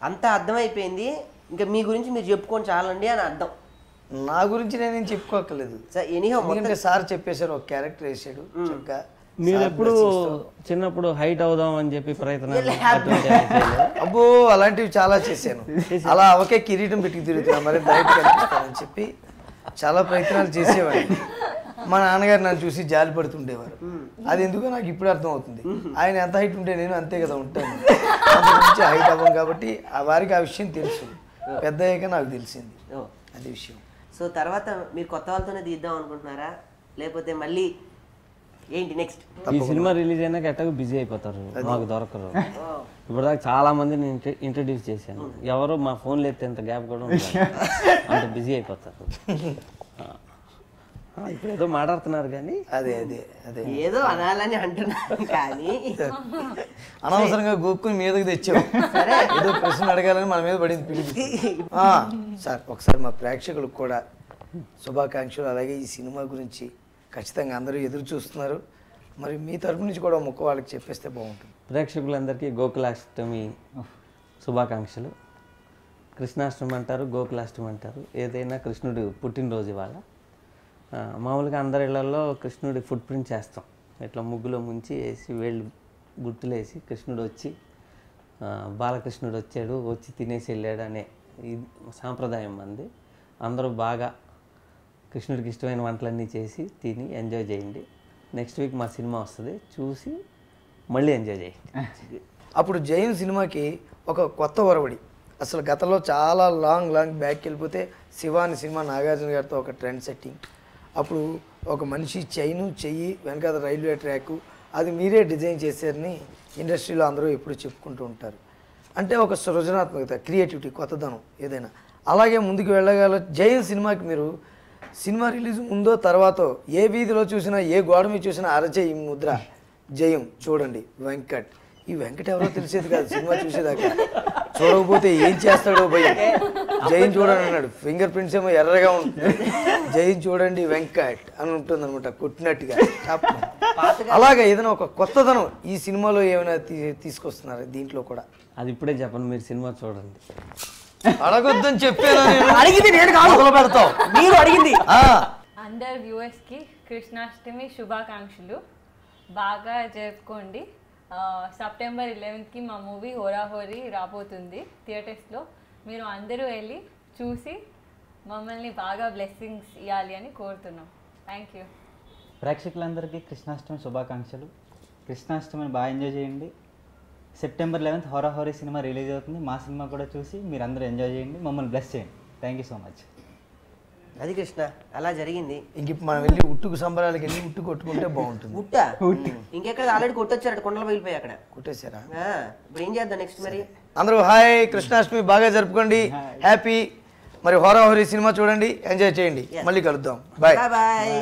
అంతా అర్థమైపోయింది, ఇంకా మీ గురించి మీరు చెప్పుకొని చాలండి అని అర్థం.
నా గురించి నేనేం చెప్పుకోకలేదు, ఎందుకంటే సార్ చెప్పేశారు, ఒక క్యారెక్టర్ వేసాడు చక్కగా.
మీరు ఎప్పుడు చిన్నప్పుడు హైట్ అవుదాం అని చెప్పి ప్రయత్నం?
అబ్బో అలాంటివి చాలా చేశాను. అలా ఒకే కిరీటం పెట్టి తిరుగుతున్నా మరి డైరెక్ట్ కనిపిస్తానని చెప్పి చాలా ప్రయత్నాలు చేసేవాడిని. మా నాన్నగారు నన్ను చూసి జాలి పడుతుండేవారు. అది ఎందుకో నాకు ఇప్పుడు అర్థం అవుతుంది. ఆయన ఎంత హైట్ ఉంటే నేను అంతే కదా ఉంటాను. అంతకుమించి హైట్ అవ్వం కాబట్టి ఆ వారికి ఆ విషయం తెలుసు. పెద్ద అయ్యాక నాకు తెలిసింది అది విషయం.
సో తర్వాత మీరు కొత్త వాళ్ళతోనే తీద్దాం అనుకుంటున్నారా, లేకపోతే మళ్ళీ ఏంటి నెక్స్ట్?
ఈ సినిమా రిలీజ్ అయినాక ఎట్టగా బిజీ అయిపోతారు, మాకు దొరకరు. ఇప్పుడు దాకా చాలా మందిని ఇంట్రడ్యూస్ చేశాను, ఎవరు మా ఫోన్లు ఎత్తే ఎంత గ్యాప్ కూడా ఉండదు, అంత బిజీ అయిపోతారు. ఇప్పుడు ఏదో మాట్లాడుతున్నారు కానీ
అదే అదే అదే
ఏదో అనాలని అంటున్నాను కానీ
అనవసరంగా గోక్కుని మీదకి తెచ్చావు. ఏదో ప్రశ్న అడగాలని మన మీద పడింది పిలిపి. సార్ ఒకసారి మా ప్రేక్షకులకు కూడా శుభాకాంక్షలు. అలాగే ఈ సినిమా గురించి ఖచ్చితంగా అందరూ ఎదురు చూస్తున్నారు. మరి మీ తరపు నుంచి కూడా ముక్క వాళ్ళకి చెప్పేస్తే బాగుంటుంది.
ప్రేక్షకులందరికీ గోకులాష్టమి శుభాకాంక్షలు. కృష్ణాష్టమి అంటారు, గోకులాష్టమి అంటారు, ఏదైనా కృష్ణుడు పుట్టినరోజు ఇవాళ. మామూలుగా అందరి ఇళ్లలో కృష్ణుడి ఫుట్ ప్రింట్ చేస్తాం, ఇట్లా ముగ్గులో ముంచి వేసి వేళ్ళు గుర్తులేసి కృష్ణుడు వచ్చి బాలకృష్ణుడు వచ్చాడు, వచ్చి తినేసి వెళ్ళాడు అనే ఇది సాంప్రదాయం మంది. అందరూ బాగా కృష్ణుడికి ఇష్టమైన వంటలన్నీ చేసి తిని ఎంజాయ్ చేయండి. నెక్స్ట్ వీక్ మా సినిమా వస్తుంది, చూసి మళ్ళీ ఎంజాయ్ చేయండి.
అప్పుడు జైన్ సినిమాకి ఒక కొత్త ఒరవడి. అసలు గతంలో చాలా లాంగ్ బ్యాక్కి వెళ్ళిపోతే శివాని సినిమా నాగార్జున గారితో ఒక ట్రెండ్ సెట్టింగ్. అప్పుడు ఒక మనిషి చైను చెయ్యి వెనకాల రైల్వే ట్రాకు అది మీరే డిజైన్ చేశారని ఇండస్ట్రీలో అందరూ ఎప్పుడు చెప్పుకుంటూ ఉంటారు. అంటే ఒక సృజనాత్మకత, క్రియేటివిటీ, కొత్తదనం ఏదైనా. అలాగే ముందుకు వెళ్ళగల జైన్ సినిమాకి మీరు సినిమా రిలీజ్ ముందో తర్వాతో ఏ వీధిలో చూసినా ఏ గోడ మీద చూసినా అరచే ఈ ముద్ర జయం చూడండి వెంకట్. ఈ వెంకట్ ఎవరో తెలిసేది కాదు సినిమా చూసేదాకా. చూడకపోతే ఏం చేస్తాడో భయం. జైన్ చూడండి అన్నాడు, ఫింగర్ ప్రింట్స్ ఏమో ఎర్రగా ఉంటుంది, జైన్ చూడండి వెంకట్ అని ఉంటుంది అనమాట, కొట్టినట్టుగా. అలాగే ఏదైనా ఒక కొత్తదనం ఈ సినిమాలో ఏమైనా తీసుకొస్తున్నారు దీంట్లో కూడా?
అది ఇప్పుడే చెప్పండి, మీరు సినిమా చూడండి.
అడగొద్దని చెప్పాను.
అడిగింది నేను కాదు,
మొదలు పెడతావు
మీరు అడిగింది.
అందరు వ్యూవర్స్కి కృష్ణాష్టమి శుభాకాంక్షలు. బాగా జరుపుకోండి. సెప్టెంబర్ 11కి మా మూవీ హోరాహోరీ రాబోతుంది థియేటర్స్లో. మీరు అందరూ వెళ్ళి చూసి మమ్మల్ని బాగా బ్లెస్సింగ్స్ ఇవ్వాలి అని కోరుతున్నాం. Thank you.
ప్రేక్షకులందరికీ కృష్ణాష్టమి శుభాకాంక్షలు. కృష్ణాష్టమిని బాగా ఎంజాయ్ చేయండి. సెప్టెంబర్ 11th హోరాహోరీ సినిమా రిలీజ్ అవుతుంది. మా సినిమా కూడా చూసి మీరు అందరూ ఎంజాయ్ చేయండి, మమ్మల్ని బ్లెస్ చేయండి. Thank you so much.
అది కృష్ణ అలా జరిగింది.
ఇంక మనం వెళ్ళి ఉట్టుకు సంబరాలకి వెళ్ళి ఉట్టు కొట్టుకుంటే బాగుంటుంది.
ఉట్టా ఇంకెక్కడ ఆల్రెడీ కొట్టొచ్చారు, కొండలు వెళ్ళిపోయి అక్కడ
కొట్టేశారా?
ఇప్పుడు ఏం చేద్దాం నెక్స్ట్? మరి
అందరూ హాయ్, కృష్ణాష్టమి బాగా జరుపుకోండి, హ్యాపీ. మరి హోరాహోరీ సినిమా చూడండి, ఎంజాయ్ చేయండి. మళ్ళీ కలుద్దాం. Bye
bye.